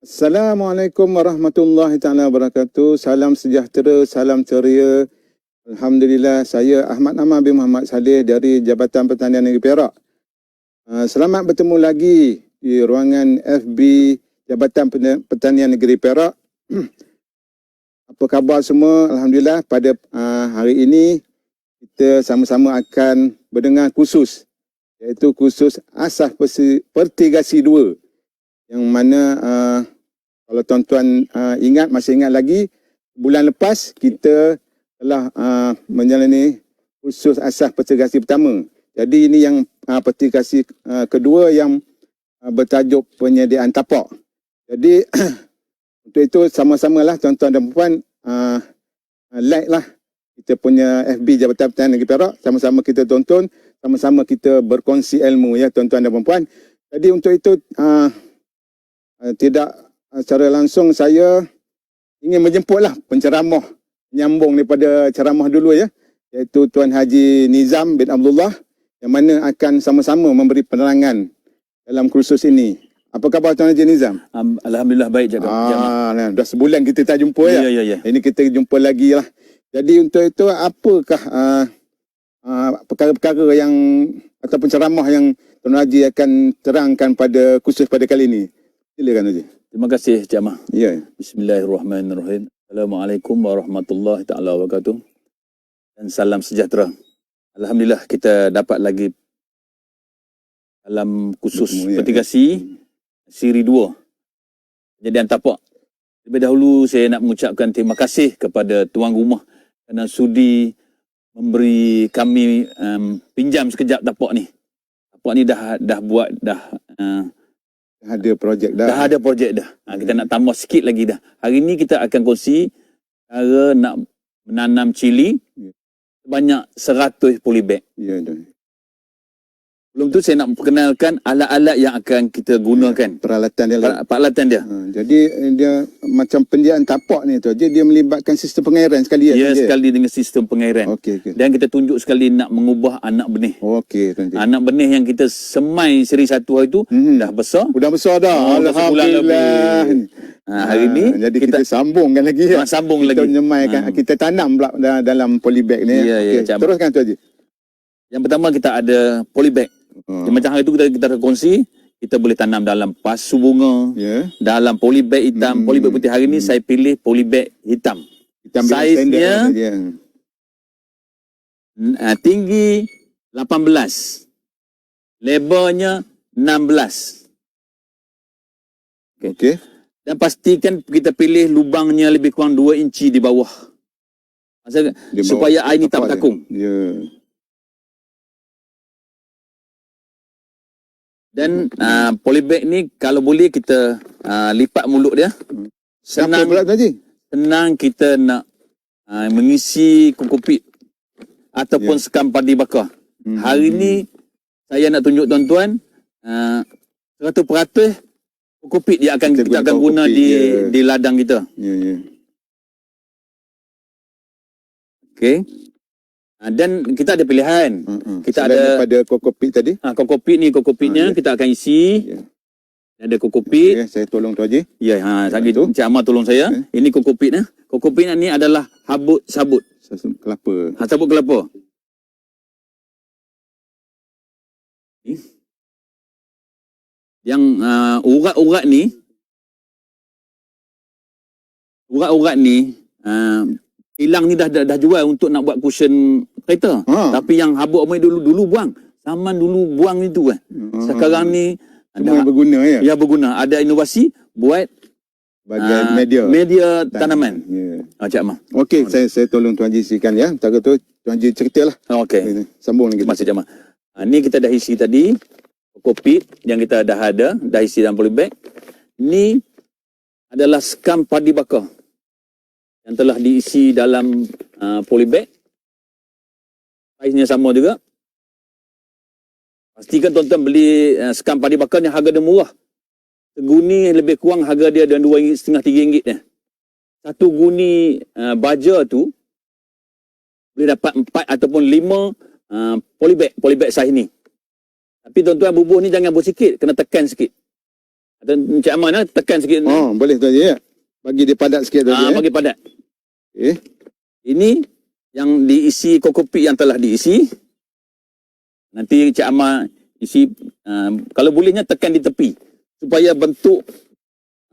Assalamualaikum warahmatullahi taala wabarakatuh. Salam sejahtera, salam ceria. Alhamdulillah, saya Ahmad Amar bin Muhammad Saleh dari Jabatan Pertanian Negeri Perak. Selamat bertemu lagi di ruangan FB Jabatan Pertanian Negeri Perak. Apa khabar semua? Alhamdulillah, pada hari ini kita sama-sama akan berdengar khusus, iaitu khusus asas pertigasi 2. Yang mana kalau tuan-tuan masih ingat lagi, bulan lepas kita telah menjalani khusus asas pertigasi pertama. Jadi ini yang pertigasi kedua yang bertajuk penyediaan tapak. Jadi untuk itu sama-samalah tuan-tuan dan puan like lah kita punya FB Jabatan Pertanian Negeri Perak, sama-sama kita tonton, sama-sama kita berkongsi ilmu ya tuan-tuan dan puan. Jadi untuk itu tidak secara langsung saya ingin menjemputlah penceramah menyambung daripada ceramah dulu ya, iaitu Tuan Haji Nizam bin Abdullah yang mana akan sama-sama memberi penerangan dalam kursus ini. Apa khabar Tuan Haji Nizam? Alhamdulillah baik jaga. Dah sebulan kita tak jumpa ya. Ya. Ini kita jumpa lagi lah. Jadi untuk itu apakah perkara-perkara yang ataupun ceramah yang Tuan Haji akan terangkan pada kursus pada kali ini? Silakan Haji. Terima kasih Cik Amar. Ya. Bismillahirrahmanirrahim. Assalamualaikum warahmatullahi taala wabarakatuh. Dan salam sejahtera. Alhamdulillah kita dapat lagi dalam khusus pertigasi siri 2. Penyediaan tapak. Lebih dahulu saya nak mengucapkan terima kasih kepada tuan rumah kerana sudi memberi kami pinjam sekejap tapak ni. Tapak ni dah ada projek dah. Dah ada projek dah. Kita nak tambah sikit lagi dah. Hari ni kita akan kongsi cara nak menanam cili sebanyak 100 polybag. Ya dah. Belum tu saya nak perkenalkan alat-alat yang akan kita gunakan. Peralatan dia. Peralatan dia. Jadi dia macam penyediaan tapak ni tu. Jadi dia melibatkan sistem pengairan sekali ya. Ya, sekali dengan sistem pengairan. Okey. Dan kita tunjuk sekali nak mengubah anak benih. Okey. Anak benih yang kita semai seri 1 hari tu dah besar. Dah besar dah. Alhamdulillah. Hari ni jadi kita sambungkan lagi ya. Sambung kita lagi. Menyemaikan, kita tanam pula dalam polybag ni. Ya, teruskan tu Haji. Yang pertama kita ada polybag. Macam hari tu kita kongsi, kita boleh tanam dalam pasu bunga, dalam polybag hitam, polybag putih. Hari ni saya pilih polybag hitam. Saiznya tinggi 18, lebarnya 16. Okey. Dan pastikan kita pilih lubangnya lebih kurang 2 inci di bawah. Supaya air ni tak bertakung. Ya. Dan polybag ni kalau boleh kita lipat mulut dia. Senang pula Haji? Senang kita nak mengisi kokopit ataupun sekam padi bakar. Hari ni saya nak tunjuk tuan-tuan 100% kokopit dia kita akan guna di ladang kita. Ya. Okey. Dan kita ada pilihan. Kita selain ada daripada kokopit tadi. Kokopitnya kita akan isi. Ada kokopit. Saya tolong tu Haji. Ya, Encik Amar tolong saya. Ini kokopit. Kokopit ni adalah sabut kelapa. Sabut kelapa. Yang urat-urat ni hilang ni dah jual untuk nak buat cushion kereta. Tapi yang habuk amai dulu buang. Zaman dulu buang itu kan. Sekarang ni semua berguna ya. Ya, berguna. Ada inovasi buat bagian media tanaman. Cik Amar. Okey, saya tolong Tuan Haji isikan ya. Tadi tu Tuan Haji ceritalah. Okey. Sambung lagi. Terima kasih Cik Amar. Ni kita dah isi tadi kokopit yang kita dah isi dalam polybag. Ni adalah sekam padi bakar yang telah diisi dalam polybag. Saiznya sama juga. Pastikan tuan-tuan beli sekam padi bakar yang harga dia murah. Seguni lebih kurang harga dia dan RM2.5-3 dah. Satu guni baja tu boleh dapat 4 ataupun 5 polybag saiz ni. Tapi tuan-tuan bubuh ni jangan bubuh sikit, kena tekan sikit. Atau Encik Ahmad tekan sikit. Oh, boleh tu aja ya. Bagi dia padat sikit tu aja. Bagi padat. Okey. Ini yang diisi kokopit yang telah diisi. Nanti Encik Ahmad isi, kalau bolehnya tekan di tepi supaya bentuk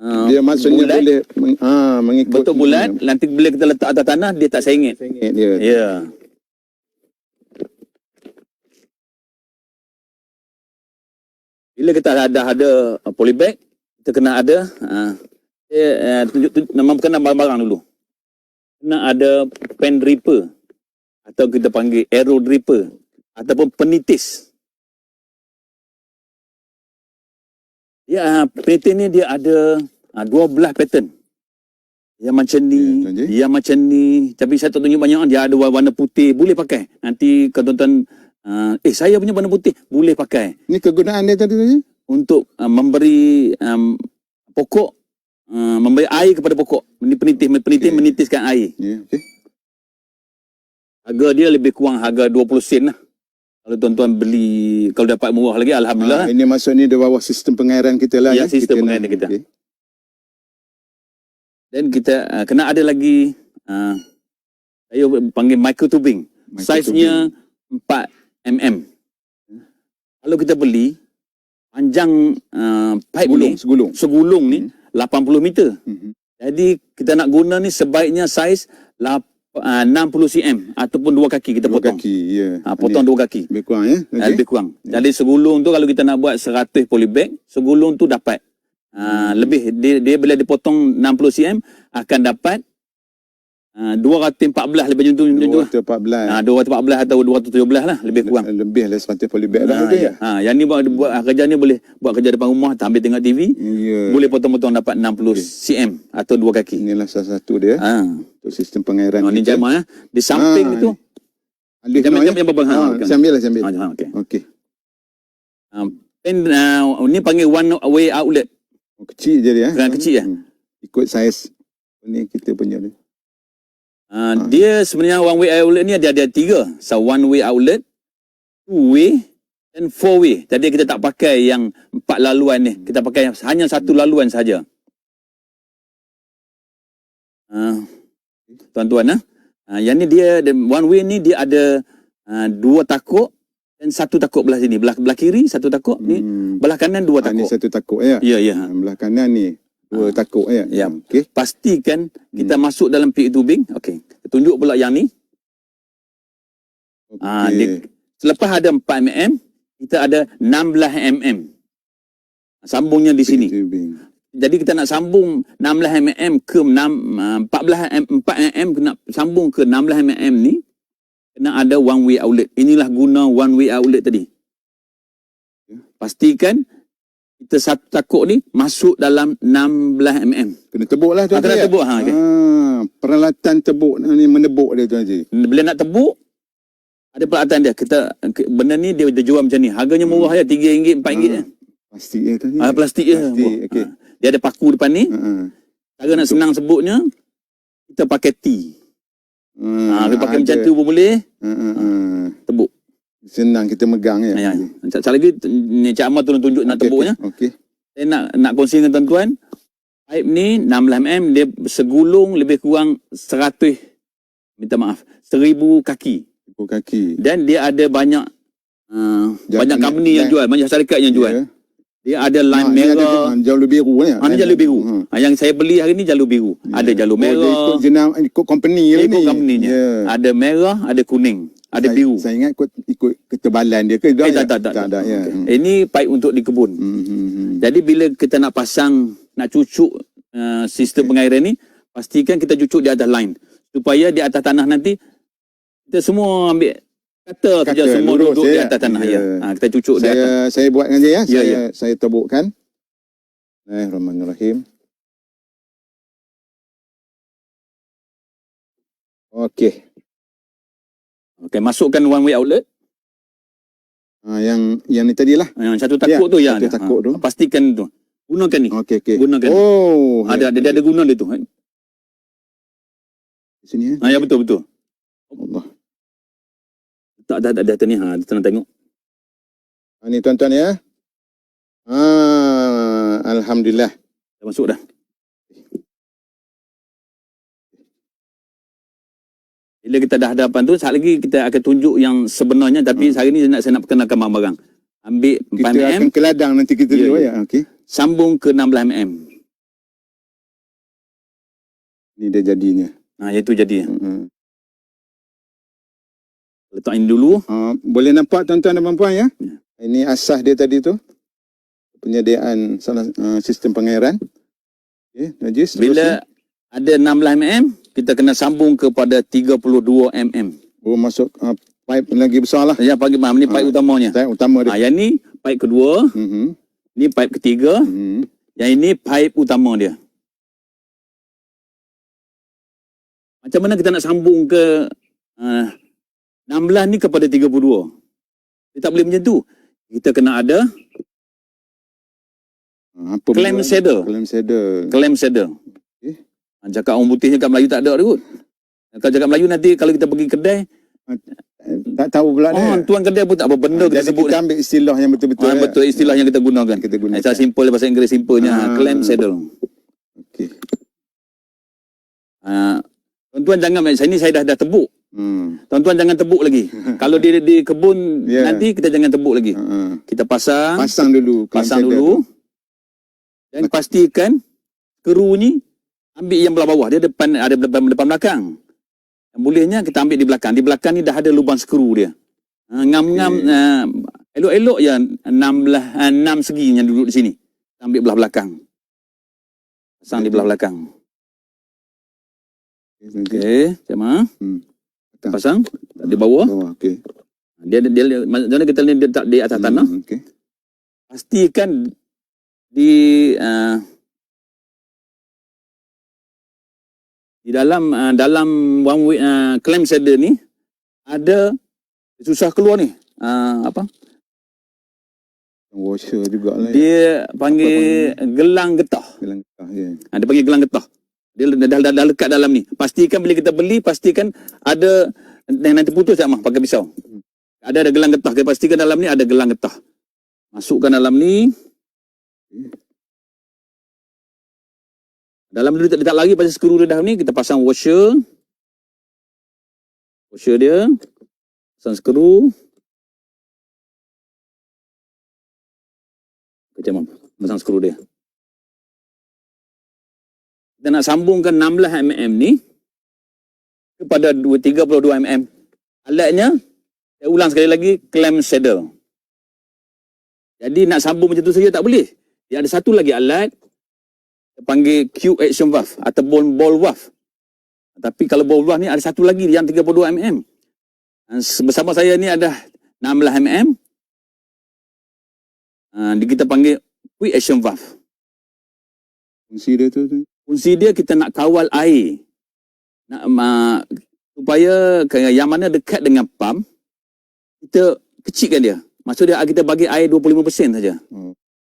Dia maksudnya bulat, boleh mengikut bentuk bulat. Nanti bila kita letak atas tanah dia tak sengit. dia. Ya. Bila kita ada polybag, kita kena ada tunjuk kena barang-barang dulu. Kena ada pen dripper atau kita panggil arrow dripper ataupun penitis. Ya, penitis ni dia ada 12 pattern. Yang macam ni, yang macam ni. Tapi saya tak tunjuk banyak. Dia ada warna putih, boleh pakai. Nanti kalau tuan-tuan, saya punya warna putih, boleh pakai. Ni kegunaan dia tadi tu. Untuk memberi pokok, memberi air kepada pokok. Ini penitis menitiskan air. Ya, okey. Harga dia lebih kurang harga 20 sen lah. Kalau tuan-tuan beli, kalau dapat murah lagi, alhamdulillah. Ini maksudnya di bawah sistem pengairan kita lah. Ya, sistem pengairan kita. Okay. Dan kita kena ada lagi, saya panggil micro tubing. Saiznya 4 mm. Kalau kita beli, panjang pipe segulung ni 80 meter. Jadi kita nak guna ni sebaiknya saiz 60 cm ataupun 2 kaki kita potong. 2 kaki, ya. Potong 2 kaki. Lebih kurang ya. Okay. Lebih kurang. Jadi segulung tu kalau kita nak buat 100 polybag, segulung tu dapat lebih dia bila dipotong 60 cm akan dapat 214 lebih macam tu. 214. 214 atau 217 lah, lebih kurang. Lebih lah 100 polybag dah. Yang ni buat kerja ni boleh buat kerja depan rumah sambil tengok TV. Boleh potong-potong dapat 60 cm atau 2 kaki. Inilah salah satu dia. Untuk sistem pengairan ni kita. Jamal di samping itu. Sambil. Okey. Ni panggil one way outlet. Kecil je dia. Kecil ya. Ikut saiz ni kita punya ni. Dia sebenarnya one way outlet ni ada 3. So one way outlet, 2 way dan 4 way. Jadi kita tak pakai yang 4 laluan ni. Kita pakai hanya 1 laluan saja. Tuan-tuan yang ni dia one way ni dia ada 2 takuk dan 1 takuk belah sini. Belah kiri 1 takuk ni, belah kanan 2 takuk. Ni 1 takuk ya. Ya. Belah kanan ni 2 takuk ya. Ya. Okey. Pastikan kita masuk dalam pit tubing. Okey. Tunjuk pula yang ni. Selepas ada 4 mm, kita ada 16 mm. Sambungnya di sini. Jadi kita nak sambung 16 mm ke 4 mm nak sambung ke 16 mm ni, kena ada one way outlet. Inilah guna one way outlet tadi. Pastikan kita 1 takuk ni masuk dalam 16 mm. Kena tebuk lah tu. Kena tebuk. Okay. Peralatan tebuk ni menebuk dia tu Haji. Bila nak tebuk, ada peralatan dia. Benda ni dia jual macam ni. Harganya murah ya, RM3, RM4. Plastik je tadi. Plastik je. Okay. Dia ada paku depan ni. Cara nak senang sebutnya, kita pakai T. Kita pakai macam tu pun boleh. Tebuk. Senang kita megang ya. Sekali lagi ni Cik Ahmad tolong tunjuk nak tebuknya. Okey. Saya nak kongsi dengan tuan-tuan. Pipe ni 16 mm, dia segulung lebih kurang 100 1000 kaki. 1000 kaki. Dan dia ada banyak banyak company yang jual, banyak syarikat yang jual. Dia ada line merah. Jalur biru ni. Ini jalur biru. Yang saya beli hari ni jalur biru. Ada jalur merah. Ikut company lah ni. Ikut company-nya. Ada merah, ada kuning. Ada biru. Saya ingat ikut ketebalan dia ke? Tak. Ya. Ini pipe untuk di kebun. Jadi bila kita nak pasang, nak cucuk sistem pengairan ni, pastikan kita cucuk di atas line. Supaya di atas tanah nanti, kita semua ambil kata kerja semua duduk di atas tanah. Kita cucuk di atas. Saya buat dengan dia ya. Saya tebukkan. Bismillahirrahmanirrahim. Okey. Okey, masukkan one way outlet. Yang ni tadilah. Yang 1 takuk tu ya. 1 takuk tu. Pastikan tu. Gunakan ni. Okey. Gunakan. Dia ada guna dia tu. Di sini ya. Ya betul. Allah. Tak ada ni. Kita nak tengok. Ni tuan-tuan ya. Alhamdulillah. Dah masuk dah. Bila kita dah hadapan tu, saat lagi kita akan tunjuk yang sebenarnya, tapi hari ni saya nak perkenalkan barang-barang. Ambil 4 Kita mm, akan ke ladang nanti kita Ya, dulu ya. ya. Okey. sambung ke 16 mm. Ni dia jadinya. Iaitu jadi. Hmm. Letak ini dulu. Boleh nampak tuan-tuan dan puan ya? Ini asas dia tadi tu. Penyediaan sistem pengairan. Okey, Najis. Bila ada 16 mm, kita kena sambung kepada 32 mm. Oh, masuk pipe lagi besar lah. Ya, pagi malam ni pipe utamanya. Pipe utama dia. Yang ni pipe kedua, ni pipe ketiga, yang ini pipe utama dia. Macam mana kita nak sambung ke 16 ni kepada 32? Dia tak boleh macam tu. Kita kena ada Apa clam benda? shader. Clam shader. Clam shader. Okey. Cakap orang putihnya kat Melayu tak ada kot. Kalau cakap Melayu nanti kalau kita pergi kedai, Tak tahu pula dia. tuan kedai pun tak apa benda kita Jadi sebut. kita ambil istilah yang betul-betul. ya. Betul, istilah yang kita gunakan. Kita gunakan. Saya simple bahasa Inggeris simpelnya clam shader. Okey. Tuan-tuan jangan, saya dah tebuk. Tuan-tuan jangan tebuk lagi. Kalau di kebun Ya. nanti kita jangan tebuk lagi. Kita pasang Pasang pasang clam dulu shader dan pastikan skru ni ambil yang belah bawah. Dia ada depan belakang. Yang bolehnya kita ambil di belakang. Di belakang ni dah ada lubang skru dia. Ngam-ngam elok-elok ya 6 segi yang duduk di sini. Ambil belah belakang. Pasang di belah belakang. Okey. Okey, macam mana? Pasang di bawah. Oh, okey. Dia macam mana kita letak di atas tanah. Okey. Pastikan di dalam one way clam shader ni ada susah keluar ni. Apa? Washer jugalah. Dia panggil gelang getah. Gelang getah ya. Dia panggil gelang getah. Dia dah lekat dalam ni. Pastikan bila kita beli, pastikan ada yang nanti putus tak mah pakai pisau. Ada gelang getah. Kita pastikan dalam ni ada gelang getah. Masukkan dalam ni. Dalam dulu tak lari pasal skru dia dah ni, kita pasang washer. Washer dia. Pasang skru. Macam mana? Pasang skru dia. Kita nak sambungkan 16 mm ni kepada 32 mm. Alatnya, saya ulang sekali lagi, clam shader. Jadi nak sambung macam tu saja tak boleh. Dia ada satu lagi alat, dia panggil Q action valve ataupun ball valve. Tapi kalau ball valve ni ada satu lagi yang 32 mm. Bersama saya ni ada 16 mm. Kita panggil quick action valve. Fungsi dia tu. Fungsi dia kita nak kawal air. Supaya yang mana dekat dengan pump, kita kecilkan dia. Maksud dia kita bagi air 25% saja.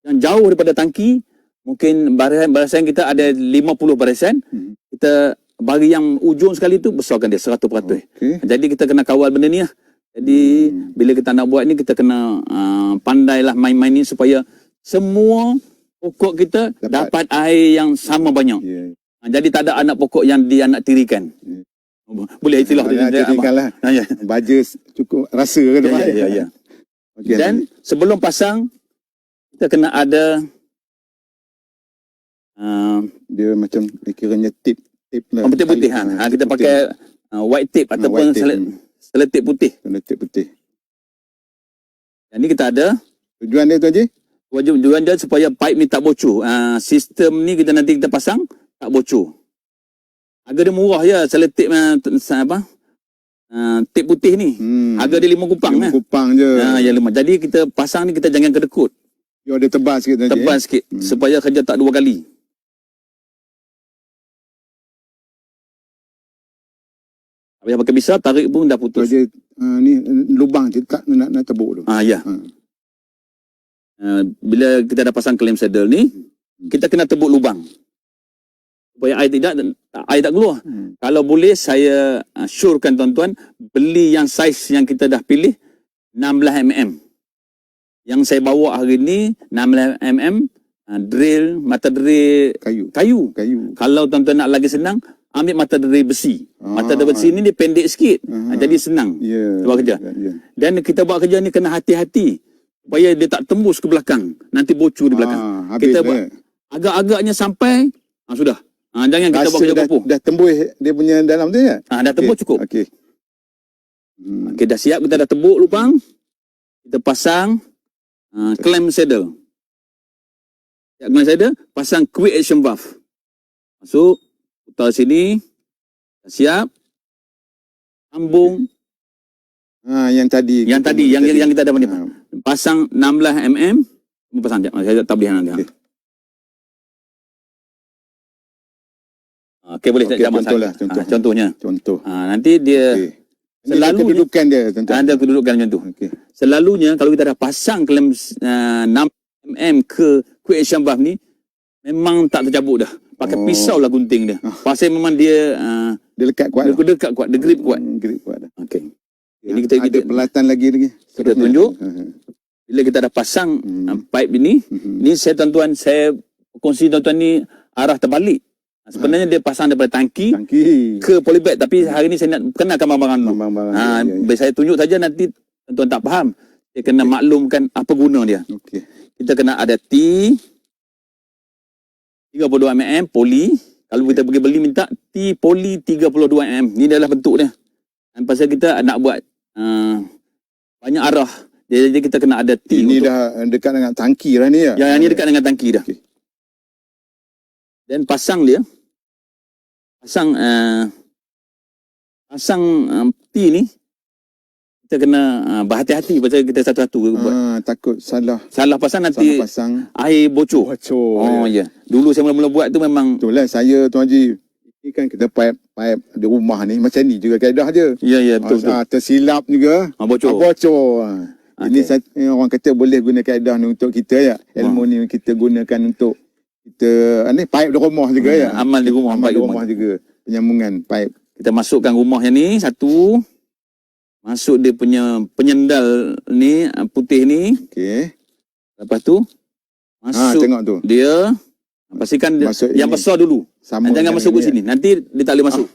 Yang jauh daripada tangki, mungkin barisan kita ada 50 barisan. Kita bagi yang ujung sekali tu besarkan dia 100%. Okay. Jadi kita kena kawal benda ni lah. Jadi bila kita nak buat ni, kita kena pandailah main-main ni supaya semua pokok kita dapat air yang sama banyak. Yeah. Jadi tak ada anak pokok yang dianak tirikan. Boleh istilah dia. Tirikanlah. Ya. Baja cukup rasa kan. Ya. Okay, dan sebelum pasang, kita kena ada dia macam kiranya tip lah. putih putih. Kita pakai white tape ataupun selotip putih. Selotip putih. Jadi kita ada tujuan dia tu Haji? tujuan dia supaya pipe ni tak bocor. Sistem ni nanti kita pasang tak bocor. Harga dia murah je selotip tip putih ni. Harga dia 5 kupang 5 kupang je. Ya 5. Jadi kita pasang ni kita jangan kedekut. Dia ada tebal sikit Haji. Tebal sikit supaya kerja tak 2 kali. Habis pakai pisau tarik pun dah putus. Dia ni lubang je tak nak tebuk tu. Ya. Bila kita dah pasang clam shader ni, kita kena tebuk lubang supaya air tak keluar. Kalau boleh saya syorkan tuan-tuan beli yang saiz yang kita dah pilih 16 mm. Yang saya bawa hari ni 16 mm drill, mata drill Kayu. kayu. Kalau tuan-tuan nak lagi senang, ambil mata drill besi. Mata drill besi ni dia pendek sikit. Jadi senang buat kerja. Dan kita buat kerja ni kena hati-hati supaya dia tak tembus ke belakang. Nanti bocor di belakang. Kita buat agak-agaknya sampai sudah. Jangan kita buat kerja kopoh. Dah tembus dia punya dalam tu ya? Dah tembus cukup. Okey. Okey, dah siap, kita dah tebuk lubang. Kita pasang clamp saddle. Clamp saddle, pasang quick action valve. Masuk, putar sini. Dah siap. Sambung. Yang tadi. Yang kita dah pasang 16 mm. Pasang sekejap, saya tak boleh nanti. Okey, boleh tak contohnya. Nanti dia selalu kedudukan dia tentu. Ada kedudukan macam tu. Okey. Selalunya kalau kita dah pasang clamp 6 mm ke quick action valve ni memang tak tercabut dah. Pakai pisau lah gunting dia. Pasal memang dia lekat kuat. Dia dekat kuat, dia grip kuat. Grip kuat dah. Okey. Jadi kita pelatan lagi. Kita tunjuk. Bila kita dah pasang pipe ini, ni tuan-tuan, saya kongsi tuan-tuan ni arah terbalik. Sebenarnya dia pasang daripada tangki ke polybag, tapi hari ni saya nak kenalkan barang-barang dulu. Saya tunjuk saja, nanti tuan-tuan tak faham. Dia kena maklumkan apa guna dia. Kita kena ada T 32 mm poli. Kalau kita pergi beli minta T poli 32 mm. Ni adalah bentuk dia. Dan pasal kita nak buat banyak arah, jadi kita kena ada T. Ini dah dekat dengan tangki lah ni ya? Ya, ni dekat dengan tangki dah. Dan pasang dia, pasang T ni, kita kena berhati-hati pasal kita satu-satu buat. Takut salah pasang nanti pasang air bocor. Ya. Dulu saya mula-mula buat tu memang. Betul lah, saya Tuan Haji, ini kan kita pipe di rumah ni macam ni juga kaedah dia. Ya, betul. Tersilap juga. Bocor. Ini orang kata boleh guna kaedah ni untuk kita ya. Ilmu ni kita gunakan untuk kita pipe di rumah juga ya. Amal di rumah, amal di rumah juga. Penyambungan pipe. Kita masukkan rumah yang ni satu. Masuk dia punya penyendal ni putih ni. Okey. Lepas tu masuk tengok tu. Dia pastikan yang besar dulu. Jangan masuk ke sini. Nanti dia tak boleh masuk.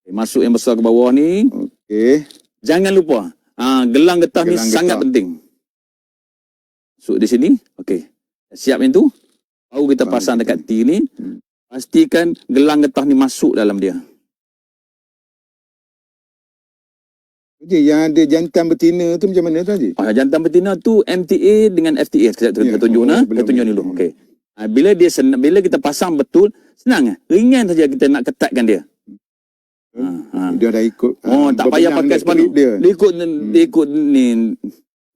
Masuk yang besar ke bawah ni. Okey. Jangan lupa. Gelang getah ni sangat penting. Masuk di sini. Okey. Siap yang tu. Baru kita pasang dekat T ni. Pastikan gelang getah ni masuk dalam dia. Yang ada jantan betina tu macam mana tu Haji? Jantan betina tu MTA dengan FTA. Kita tunjuk dulu. Okey. Bila kita pasang betul, senang. Ringan saja kita nak ketatkan dia. Dia dah ikut. Tak payah pakai separuh. Dia ikut ni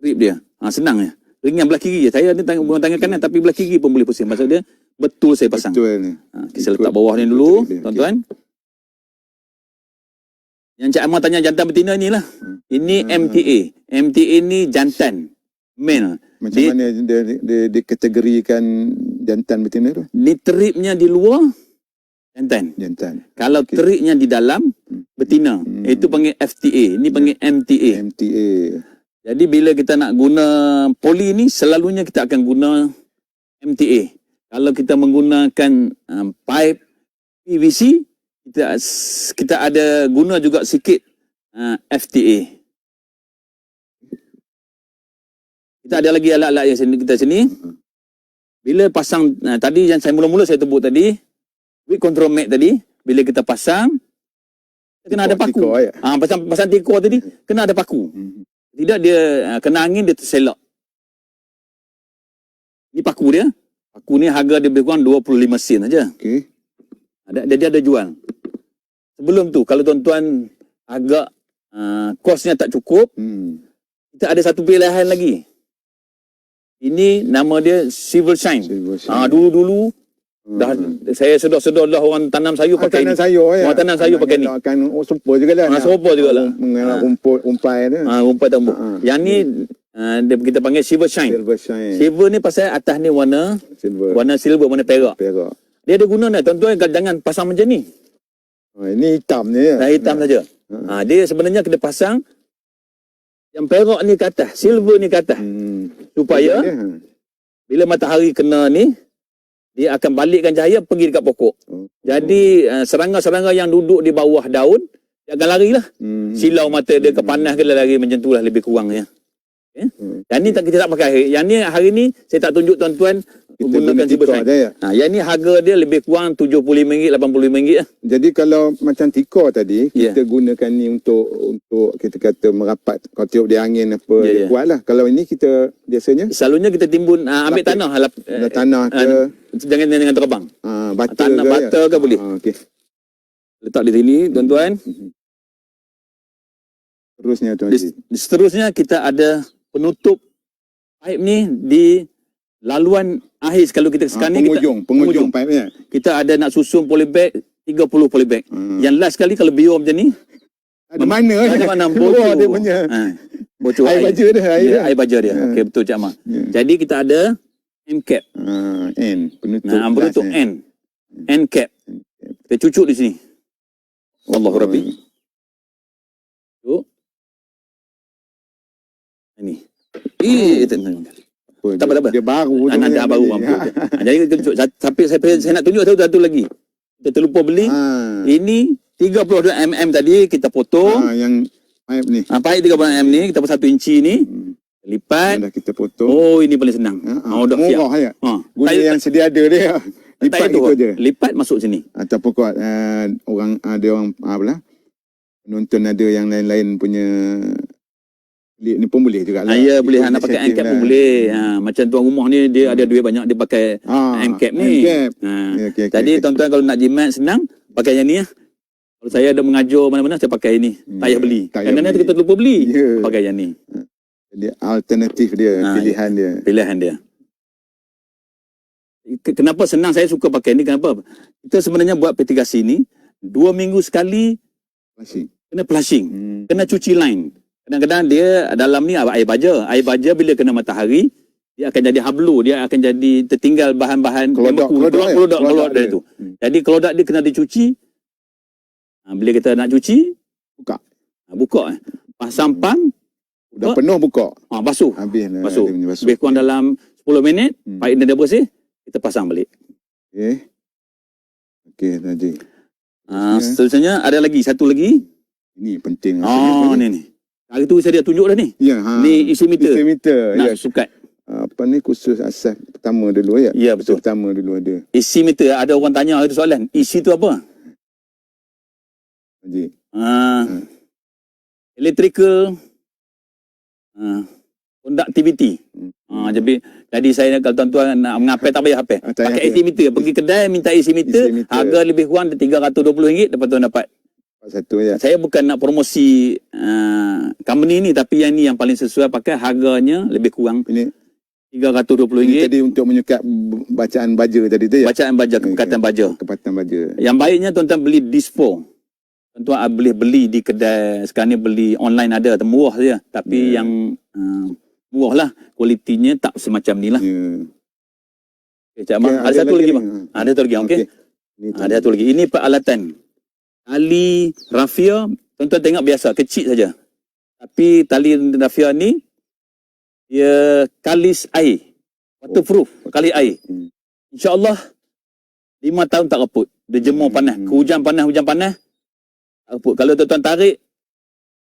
grip dia. Senang ya. Ringan belah kiri je. Saya ni bukan tangan kanan, tapi belah kiri pun boleh pusing. Maksud dia betul saya pasang. Betul ni. Kita letak bawah ni dulu, tuan-tuan. Yang Cik Amar tanya jantan betina ni lah. Ini MTA. MTA ni jantan. Male. Macam mana dia dikategorikan jantan betina tu? Ni teripnya di luar, jantan. Kalau teripnya di dalam, betina. Itu panggil FTA. Ini panggil MTA. Jadi bila kita nak guna poli ni, selalunya kita akan guna MTA. Kalau kita menggunakan pipe PVC, kita ada guna juga sikit FTA. Kita ada lagi alat-alat yang kita sini. Bila pasang tadi yang saya mula-mula saya sebut tadi, weak control mat tadi, bila kita pasang kena ada paku. Pasang tikor tadi kena ada paku. Tidak dia kena angin dia terselak. Ini paku dia. Paku ni harga dia lebih kurang 25 sen saja. Okey. Dia ada jual. Sebelum tu, kalau tuan-tuan agak kosnya tak cukup, kita ada satu pilihan lagi. Ini nama dia Silver Shine. Dulu-dulu dah saya sedar-sedar dah orang tanam sayur pakai ni. Orang tanam sayur pakai ni. Akan super jugalah. Super jugalah. Mengenai umpai tu. Umpai tambuk. Yang ni kita panggil Silver Shine. Silver ni pasal atas ni warna silver, warna perak. Dia ada guna dah. Tuan-tuan jangan pasang macam ni. Ini hitam ni ya? Hitam saja. Dia sebenarnya kita pasang yang perak ni ke atas, silver ni ke atas. Supaya bila matahari kena ni, dia akan balikkan cahaya pergi dekat pokok. Jadi serangga-serangga yang duduk di bawah daun dia akan larilah. Silau mata dia ke panas ke lari macam itulah lebih kurang ya. Yang ni kita tak pakai. Yang ni hari ni saya tak tunjuk tuan-tuan menggunakan Cybershine. Ya. Yang ni harga dia lebih kurang RM75, RM85 lah. Jadi kalau macam tikar tadi, kita gunakan ni untuk kita kata merapat. Kalau tiup dia angin apa, dia kuat lah. Kalau ini kita biasanya? Selalunya kita timbun, ambil tanah. Tanah ke? Jangan terbang. Bata tanah ke? Bata ke boleh. Okay. Letak di sini, tuan-tuan. Terusnya, Tuan Haji. Seterusnya kita ada penutup pipe ni di laluan akhir kalau kita sekarang ni penghujung pipe-nya. Kita ada nak susun polybag 30 polybag. Yang last kali kalau biar macam ni ada mana bocor dia punya bocor air baja dia, air baja dia. Okey, betul Cik Ahmad. Jadi kita ada end cap. End penutup end cap. Kita cucuk di sini. Allahu Rabbi. Ini. Tak apa. Dia baru. Dah baru mampu. Jadi sampai saya nak tunjuk satu lagi. Kita terlupa beli. Ini 32 mm tadi kita potong. Yang pipe ni. Pipe 32 mm ni kita buat 1 inci ni. Lipat. Dah kita potong. Oh, ini paling senang. Dah siap. Murah ya. Guna yang sedia ada dia. Lipat itu je. Lipat masuk sini. Ataupun kuat ada orang penonton ada yang lain-lain punya ni pun boleh juga lah. Ya, boleh. Nak pakai end cap pun boleh. Macam tuan rumah ni, dia ada duit banyak, dia pakai end cap ni. Jadi tuan-tuan kalau nak jimat senang, pakai yang ni lah. Kalau saya ada mengajar mana-mana, saya pakai ni. Tak payah beli. Kadang-kadang kita lupa beli. Pakai yang ni. Jadi alternatif dia, pilihan dia. Kenapa senang saya suka pakai ni? Kenapa? Kita sebenarnya buat petigasi ni 2 minggu sekali kena flushing. Kena cuci line. Kadang-kadang dia dalam ni air baja. Air baja bila kena matahari, dia akan jadi hablu. Dia akan jadi tertinggal bahan-bahan kelodak dari tu. Jadi kelodak dia kena dicuci. Bila kita nak cuci, buka. Pasang pam. Dah penuh buka. Basuh. Basuh. Lebih kurang dalam 10 minit, pipe dia dah bersih, kita pasang balik. Okey, Haji. Seterusnya ada lagi, satu lagi. Ini penting. Ni. Hari tu saya dah tunjuk dah ni. Ni isi meter. Nak sukat. Apa ni khusus asas pertama dulu ya? Ya, betul. Pertama dulu ada. Isi meter, ada orang tanya itu soalan. Isi tu apa? Haji. Electrical conductivity. Jadi saya kalau tuan-tuan nak mengapai tak payah hafal. Pakai isi meter. Pergi kedai minta isi meter. Harga lebih kurang RM320. Lepas tu dapat. Satu ya. Saya bukan nak promosi company ni, tapi yang ni yang paling sesuai pakai. Harganya lebih kurang ini RM320. Ini tadi untuk menyukat bacaan baja tadi tu ya. Bacaan baja, kepekatan baja. Kepekatan baja. Yang baiknya tuan-tuan beli DIS4. Tuan-tuan boleh beli di kedai. Sekarang ni beli online ada, murah saja. Tapi yang murah lah. Kualitinya tak semacam ni lah. Ada satu lagi bang. Ada satu lagi. Okey. Ada satu lagi. Ini peralatan. Tali rafia, tuan-tuan tengok biasa, kecil saja. Tapi tali rafia ni, dia kalis air. Waterproof, kalis air. InsyaAllah, 5 tahun tak reput. Dia jemur panas. Hujan panas, tak reput. Kalau tuan-tuan tarik,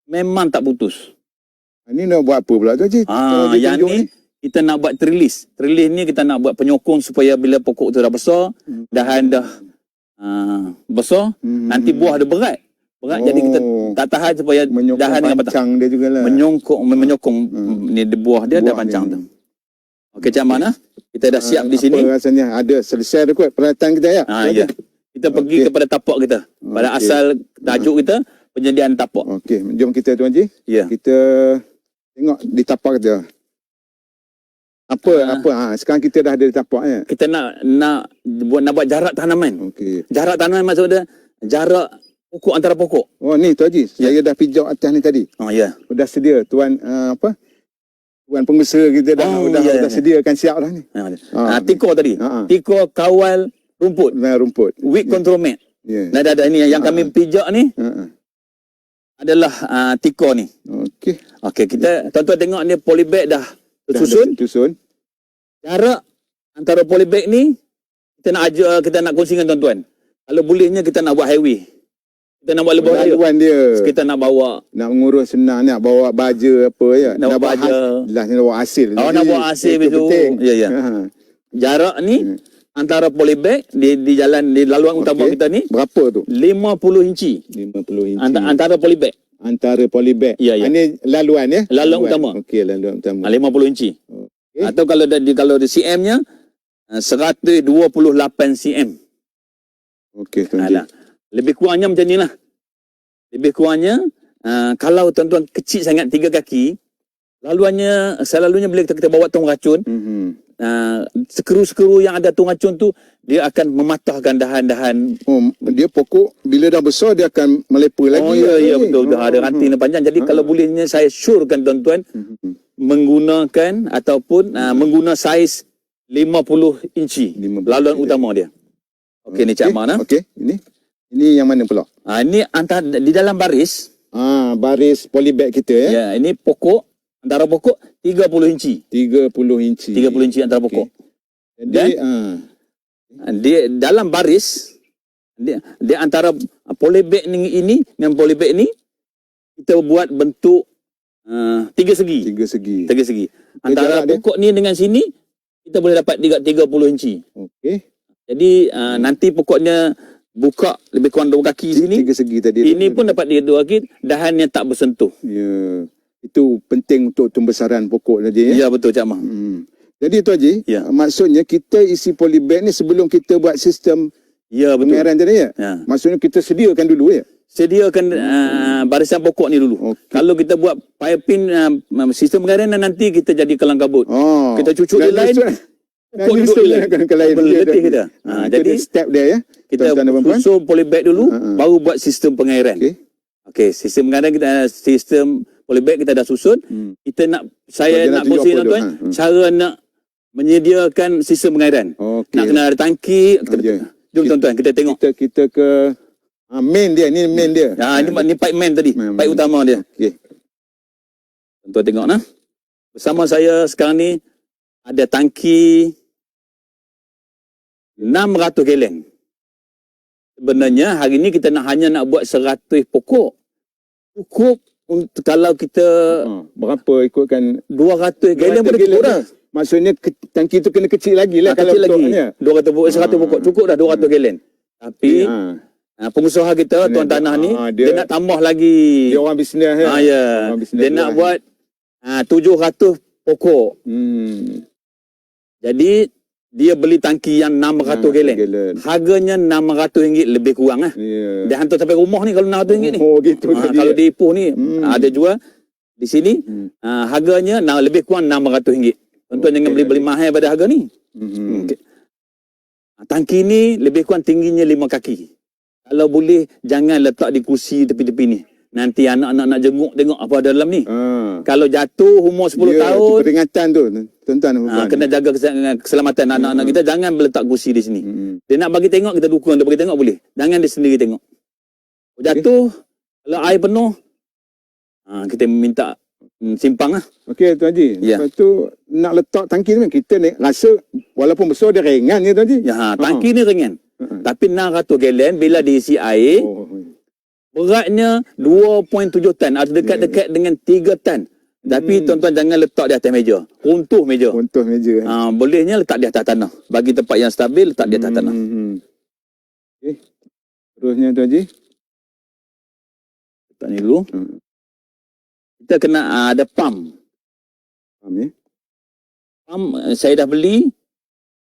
memang tak putus. Ini nak buat apa pula tu Haji? Yang ni, kita nak buat trellis. Trellis ni kita nak buat penyokong supaya bila pokok tu dah besar, dahan dah besar, nanti buah dia berat. Jadi kita tak tahan supaya dahan dengan patah. Dia jugalah. Menyokong ni buah dia dah pancang tu. Okey, macam mana? Kita dah siap di sini. Apa rasanya? Ada selesai dah kot peralatan kita ya? Ya. Kita pergi kepada tapak kita. Pada asal tajuk kita, penyediaan tapak. Okey, jom kita Tuan Haji. Ya. Kita tengok di tapak kita. Apa sekarang kita dah ada di tapak ya. Kita nak buat jarak tanaman. Okey. Jarak tanaman maksud dia jarak pokok antara pokok. Oh ni Tuan Haji, saya dah pijak atas ni tadi. Ya. Dah sedia tuan tuan pengusaha kita dah sediakan siap dah ni. Tiko tadi. Tiko kawal rumput. Rumput. Weed control mat. Ya. Ada ini yang kami pijak ni. Adalah tiko ni. Okey, kita tuan-tuan tengok ni polybag dah tersusun. Susun. Jarak antara polybag ni kita nak kongsikan tuan-tuan. Kalau bolehnya kita nak buat highway. Kita nak buat lebih raya. Laluan dia. Kita nak bawa Nak mengurus senang, nak bawa baja apa ya. Nak bawa baja. Nak bawa hasil. Oh, nak bawa hasil Itu betul. penting. Ya, ya. Jarak ni antara polybag di jalan di laluan utama kita ni Berapa tu? 50 inci. 50 inci. Antara polybag. Antara polybag. Ya, ya. Ini laluan ya? Laluan utama. Okey, laluan utama. 50 inci. Okey. Atau kalau di CM-nya 128 cm. Okey, Tuan Haji. Alah. Lebih kurangnya macam ni lah. Lebih kurangnya, kalau tuan-tuan kecil sangat 3 kaki, selalunya bila kita bawa tong racun, skru-skru yang ada tong racun tu, dia akan mematahkan dahan-dahan. Oh, dia pokok bila dah besar dia akan melepa lagi. Oh ya, betul. Ada ranting dan panjang. Jadi kalau bolehnya saya syorkan tuan-tuan, menggunakan ataupun menggunakan saiz 50 inci 50 laluan inci. utama dia. Okey, ni Cik Ahmad. Okey, ini yang mana pula? Ini antara di dalam baris. Baris polybag kita ya. Ya, ini pokok, antara pokok 30 inci. 30 inci. 30 inci antara pokok. Jadi Dia dalam baris, dia antara polybag ini dengan polybag ni kita buat bentuk 3 segi. 3 segi. 3 segi. Antara jarak pokok ni dengan sini kita boleh dapat 30 inci. Okey. Jadi nanti pokoknya buka lebih kurang 2 kaki sini. 3 segi tadi. Ini pun dapat 2 kaki, dahannya tak bersentuh. Ya. Itu penting untuk pembesaran pokok tadi ya. Ya, betul Cik Ahmad. Jadi Tuan Haji, Ya. maksudnya kita isi polybag ni sebelum kita buat sistem Ya, betul. pengairan tadi ya. Ya. Maksudnya kita sediakan dulu ya. Sediakan barisan pokok ni dulu. Okey. Kalau kita buat piping sistem pengairan nanti kita jadi kelang kabut. Oh. Kita cucuk di lain, pokok duduk di lain. Ke lain. Berletih kita. Jadi Jadi step dia ya. kita tuan-tuan dan puan-puan. susun polybag dulu, baru buat sistem pengairan. Okey. Okey, sistem pengairan kita, sistem polybag kita dah susun. Kita saya Dia nak nak tunjuk kongsi apa tuan-tuan, dulu? cara nak menyediakan sistem pengairan. Okey. Nak kena ada tangki. Ya. Jom tuan-tuan, kita tengok. Kita ke main dia, ni main dia. Ini pipe main tadi, Main. pipe utama dia. Okey. Tuan-tuan tengok nah. Bersama saya sekarang ni ada tangki 600 galen. Sebenarnya hari ni kita hanya nak buat 100 pokok. Cukup untuk kalau kita Berapa ikutkan 200 galen pun dah cukup dah. Maksudnya tangki tu kena kecil lagi lah Kecil lagi. bentuknya. 200 pokok, 100 pokok cukup dah 200 galen. Tapi pengusaha kita tuan tanah ni dia nak tambah lagi. Dia orang bisnes ya. Ya. Orang bisnes Dia nak lah. buat 700 pokok. Jadi dia beli tangki yang 600 galen. Harganya RM600 lebih kurang lah. Ya. Dia hantar sampai rumah ni kalau RM600 ni. Oh gitu tadi. Kalau di Ipoh ni ada jual di sini harganya lebih kurang RM600. Tuan-tuan jangan beli mahal pada harga ni. Okay. Tangki ni lebih kurang tingginya 5 kaki. Kalau boleh jangan letak di kursi tepi-tepi ni. Nanti anak-anak nak jenguk tengok apa ada dalam ni. Kalau jatuh umur 10 tahun, peringatan tu tuan-tuan. kena jaga keselamatan anak-anak kita. Jangan letak kursi di sini. Dia nak bagi tengok, kita dukung dia bagi tengok boleh. Jangan dia sendiri tengok. Jatuh, kalau air penuh, kita minta simpang lah. Okey Tuan Haji. Ya. Lepas tu nak letak tangki ni kita ni rasa walaupun besar dia ringan je Tuan Haji. Ya, tangki ni ringan. Tapi 600 galen bila diisi air, beratnya 2.7 tan atau dekat-dekat dengan 3 tan. Tapi tuan-tuan jangan letak di atas meja. Runtuh meja. Runtuh meja. Bolehnya letak di atas tanah. Bagi tempat yang stabil, letak di atas tanah. Okey. Terusnya Tuan Haji. Letak ni dulu. Kita kena ada pump. Faham ya? Pump saya dah beli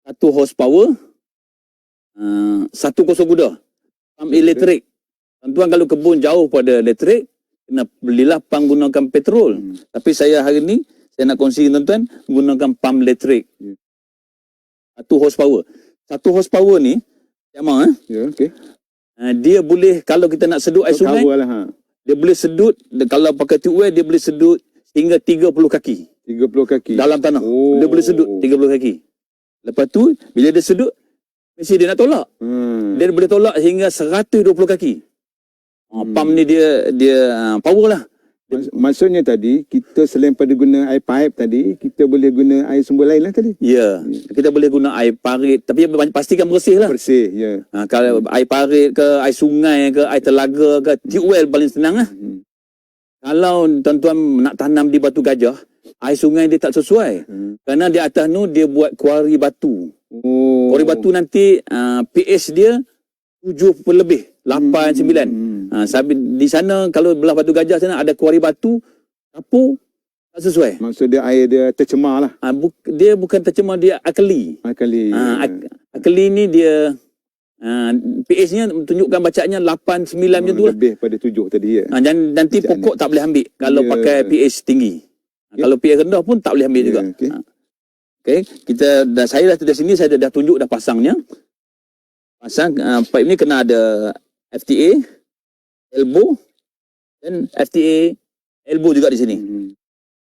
1 horsepower, 1 kuda. Pump elektrik. Tuan-tuan kalau kebun jauh pada elektrik, kena belilah pump gunakan petrol. Tapi saya hari ni, saya nak kongsi tuan-tuan, gunakan pump elektrik. 1 horsepower. 1 horsepower ni, sama Ya, okey. dia boleh, kalau kita nak sedut air sungai, dia boleh sedut, kalau pakai tube well, dia boleh sedut hingga 30 kaki. 30 kaki. Dalam tanah. Dia boleh sedut 30 kaki. Lepas tu, bila dia sedut, mesti dia nak tolak. Dia boleh tolak hingga 120 kaki. Pump ni dia power lah. Maksudnya tadi, kita selain pada guna air pipe tadi, kita boleh guna air sumber lain lah tadi. Ya, kita boleh guna air parit, tapi pastikan bersih lah. Bersih, ya. Kalau air parit ke, air sungai ke, air telaga ke, tube well paling senang lah. Kalau tuan-tuan nak tanam di Batu Gajah, air sungai dia tak sesuai. Kerana di atas tu dia buat kuari batu. Oh. Kuari batu nanti pH dia 7 lebih, 8, 9. Sampai di sana kalau belah Batu Gajah sana ada kuari batu, dapur tak sesuai. Maksud dia air dia tercemar lah. Dia bukan tercemar, dia alkali. Alkali. Alkali ni dia pH-nya tunjukkan bacaannya 8, 9 macam tu lah. Lebih pada 7 tadi ya. Dan nanti pokok tak boleh ambil kalau pakai pH tinggi. Kalau pH rendah pun tak boleh ambil juga. Okey, saya dah sini saya dah tunjuk dah pasangnya. Pasang pipe ni kena ada FTA, elbow dan FTA elbow juga di sini.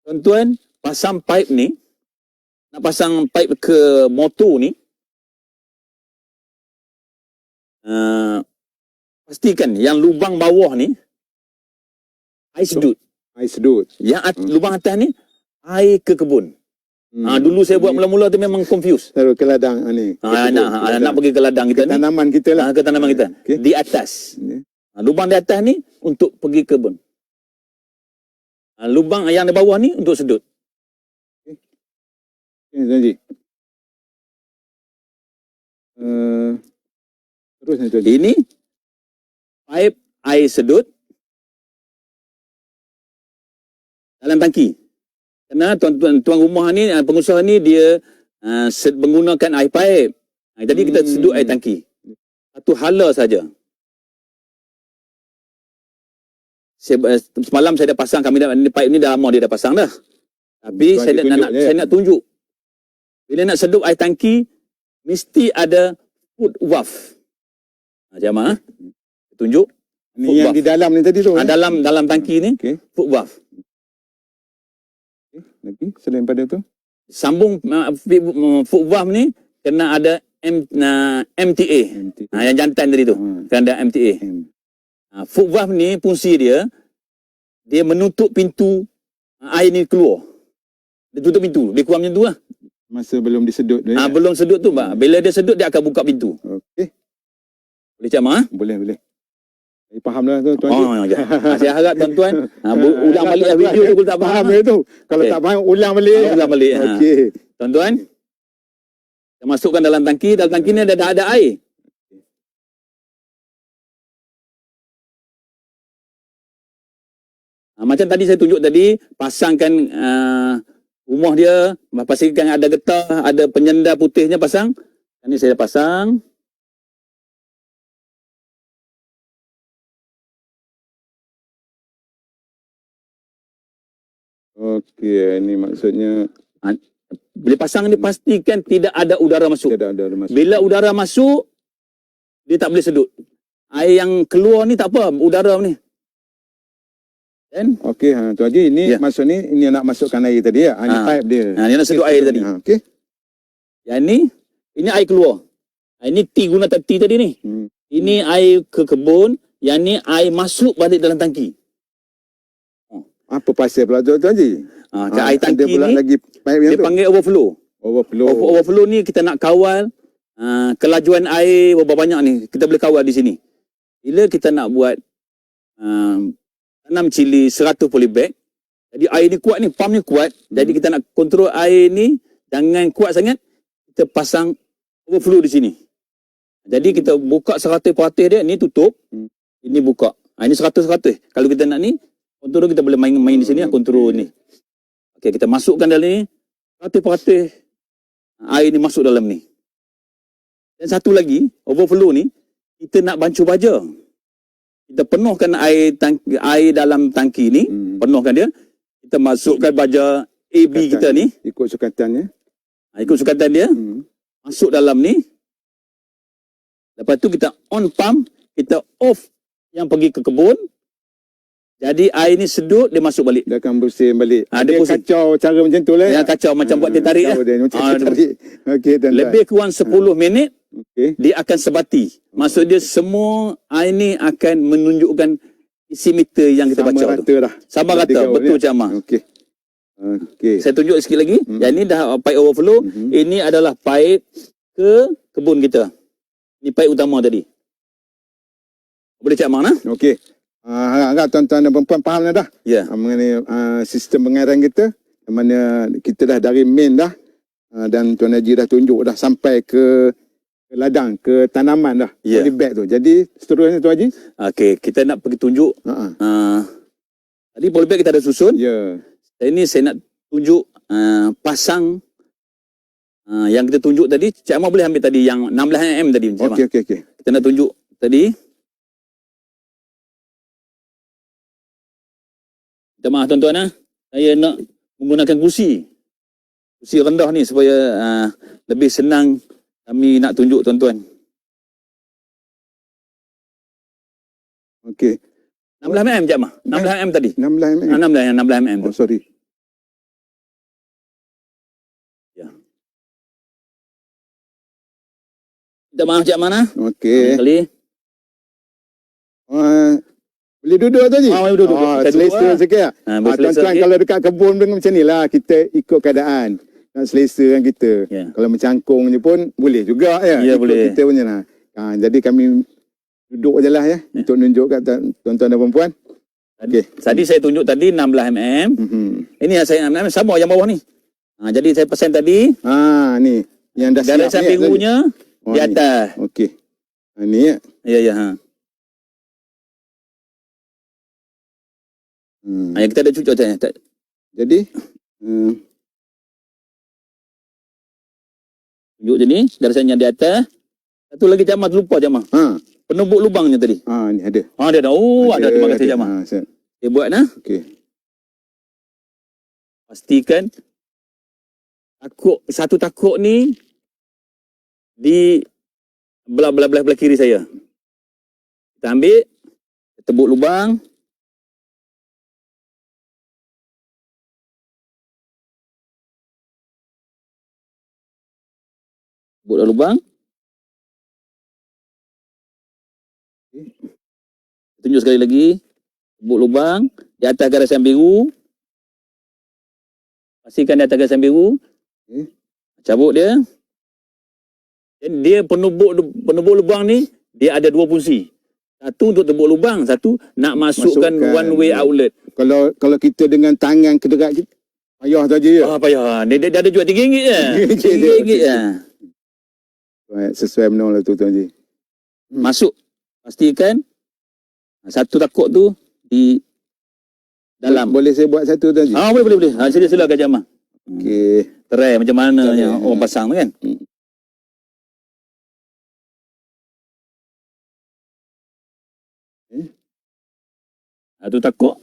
Tuan-tuan, pasang pipe ni, nak pasang pipe ke motor ni, pastikan yang lubang bawah ni air sedut. Air sedut. Yang lubang atas ni air ke kebun. Dulu saya buat mula-mula tu memang confuse. Taruh ke ladang ni. Nak pergi ke ladang kita ni. Tanaman kita lah. Ke tanaman kita. Di atas. Lubang di atas ni untuk pergi ke kebun. Lubang yang di bawah ni untuk sedut. Tuan-Ji. Terus ni Tuan-Ji. Ini pipe air sedut dalam tangki. Kerana tuan rumah ni, pengusaha ni dia menggunakan air pipe. Jadi kita sedut air tangki. Satu hala saja. Semalam saya dah pasang, pipe ni dah lama dia dah pasang dah. Tapi saya nak tunjuk. Bila nak sedut air tangki, mesti ada foot valve. Macam mana? Tunjuk. Ni yang di dalam ni tadi tu. Dalam tangki ni, foot valve. Lagi selain pada tu, sambung foot valve ni kena ada MTA. Yang jantan tadi tu. Kena ada MTA. Foot valve ni fungsi dia menutup pintu air ni keluar. Dia tutup pintu. Dia kurang macam tu lah. Masa belum disedut tu. Belum sedut tu. Bila dia sedut, dia akan buka pintu. Okey. Boleh Cama? Boleh. Saya faham lah tu Tuan-Ji. Saya harap tuan-tuan ulang balik video tu kalau tak faham. Tu. Kalau tak faham, ulang balik. Okey. Tuan-tuan, kita masukkan dalam tangki. Dalam tangki ni ada air. Macam tadi saya tunjuk tadi, pasangkan rumah dia, pastikan ada getah, ada penyenda putihnya pasang. Ini saya dah pasang. Okey, ini maksudnya bila pasang ni pastikan tidak ada udara masuk. Tidak ada udara masuk. Bila udara masuk, dia tak boleh sedut. Air yang keluar ni tak apa, udara ni. Kan? Okey, Tuan-Ji, ini maksud ni ini nak masukkan air tadi ya. Ini pipe dia. Dia nak sedut air tadi. Okey. Yang ini air keluar. Ini T guna T tadi ni. Ini air ke kebun, yang ni air masuk balik dalam tangki. Apa pasal pula Tuan-Ji? Air tangki pula ni lagi pipe yang dia panggil overflow. Overflow ni kita nak kawal kelajuan air berapa banyak ni. Kita boleh kawal di sini. Bila kita nak buat tanam cili 100 polybag, jadi air ni kuat ni, pump ni kuat. Jadi kita nak kontrol air ni jangan kuat sangat, kita pasang overflow di sini. Jadi kita buka 100% dia, ni tutup, ini buka. Ini 100%. Kalau kita nak ni, kontrol kita boleh main di sini, kontrol ni. Okey, kita masukkan dalam ni, 100% air ni masuk dalam ni. Dan satu lagi, overflow ni, kita nak bancuh baja. Kita penuhkan air dalam tangki ni, penuhkan dia. Kita masukkan baja AB kita ni. Ikut sukatannya. Ikut sukatan dia. Masuk dalam ni. Lepas tu kita on pump, kita off yang pergi ke kebun. Jadi air ni sedut, dia masuk balik. Dia akan bersih balik. Dia kacau cara macam tu lah. Dia kacau macam buat dia tarik lah. Okay, lebih kurang 10 minit, dia akan sebati. Maksud dia semua air ni akan menunjukkan isi meter yang kita sama baca tu. rata dah. Sama Dah rata, tiga betul ni. Cik Amar. Okey. Okey. Saya tunjuk sikit lagi. Yang ni dah pipe overflow. Ini adalah pipe ke kebun kita. Ini pipe utama tadi. Boleh Cik Amar, nah? Okey. Harap tuan-tuan dan perempuan faham dah. Ya. Mengenai sistem pengairan kita. Yang mana kita dah dari main dah. Dan Tuan Haji dah tunjuk dah sampai ke ladang, ke tanaman dah. Ya. Polybag tu. Jadi seterusnya Tuan Haji. Okey, kita nak pergi tunjuk. Tadi polybag kita ada susun. Ya. Ini saya nak tunjuk pasang yang kita tunjuk tadi. Cik Amar boleh ambil tadi yang 16 mm tadi. Cik Amar. Okey. Kita nak tunjuk tadi. Minta maaf tuan-tuan. Saya nak menggunakan kursi rendah ni supaya lebih senang kami nak tunjuk tuan-tuan. Okey. 16 mm Cik Amar. 16 mm tadi. 16 mm. 16 mm tu. Oh, sorry. Minta maaf Cik Amar. Okey. Kali. Boleh duduk tu Haji? Boleh duduk. Kita duduk Selesa sikit lah. boleh selesa Tuan-tuan sikit. kalau dekat kebun pun macam ni lah. Kita ikut keadaan. Nak selesa kan kita. Ya. Kalau mencangkung je pun boleh juga ya. Ya, Ikut boleh. kita punya lah. Jadi kami duduk je lah ya. Untuk tunjuk kat tuan-tuan dan perempuan. Okey. Tadi saya tunjuk tadi 16 mm. Ini yang saya 16 mm sama yang bawah ni. Jadi saya pesan tadi Ni. Yang dah siap garisan ni. birunya di ni. atas. Okey. Ni ya. Ya. Yang kita ada cucuk tadi. Jadi. Tunjuk je ni garisan yang di atas. Satu lagi Cik Amar terlupa Cik Amar. Penumbuk lubangnya tadi. Ni ada. Dia ada. Ada. Terima kasih Cik Amar. Dia buat nah. Okey. Pastikan satu takuk ni di belah kiri saya. Kita ambil, tebuk lubang. Tebuk lubang. Tunjuk sekali lagi. Tebuk lubang di atas garisan biru. Pastikan di atas garisan biru. Cabut dia. Dan dia penumbuk lubang ni dia ada dua fungsi. Satu untuk tebuk lubang, satu nak masukkan one way outlet. Kalau kita dengan tangan kederat kita, payah tu aja ya. Payah. Dia ada jual RM3 je. RM3 je. Sesuai benar lah tu Tuan Haji. Masuk. Pastikan satu takuk tu di dalam. Boleh saya buat satu Tuan Haji? Boleh. Silakan Cik Amar. Okey. Terai macam mana orang pasang tu kan. Tu takuk.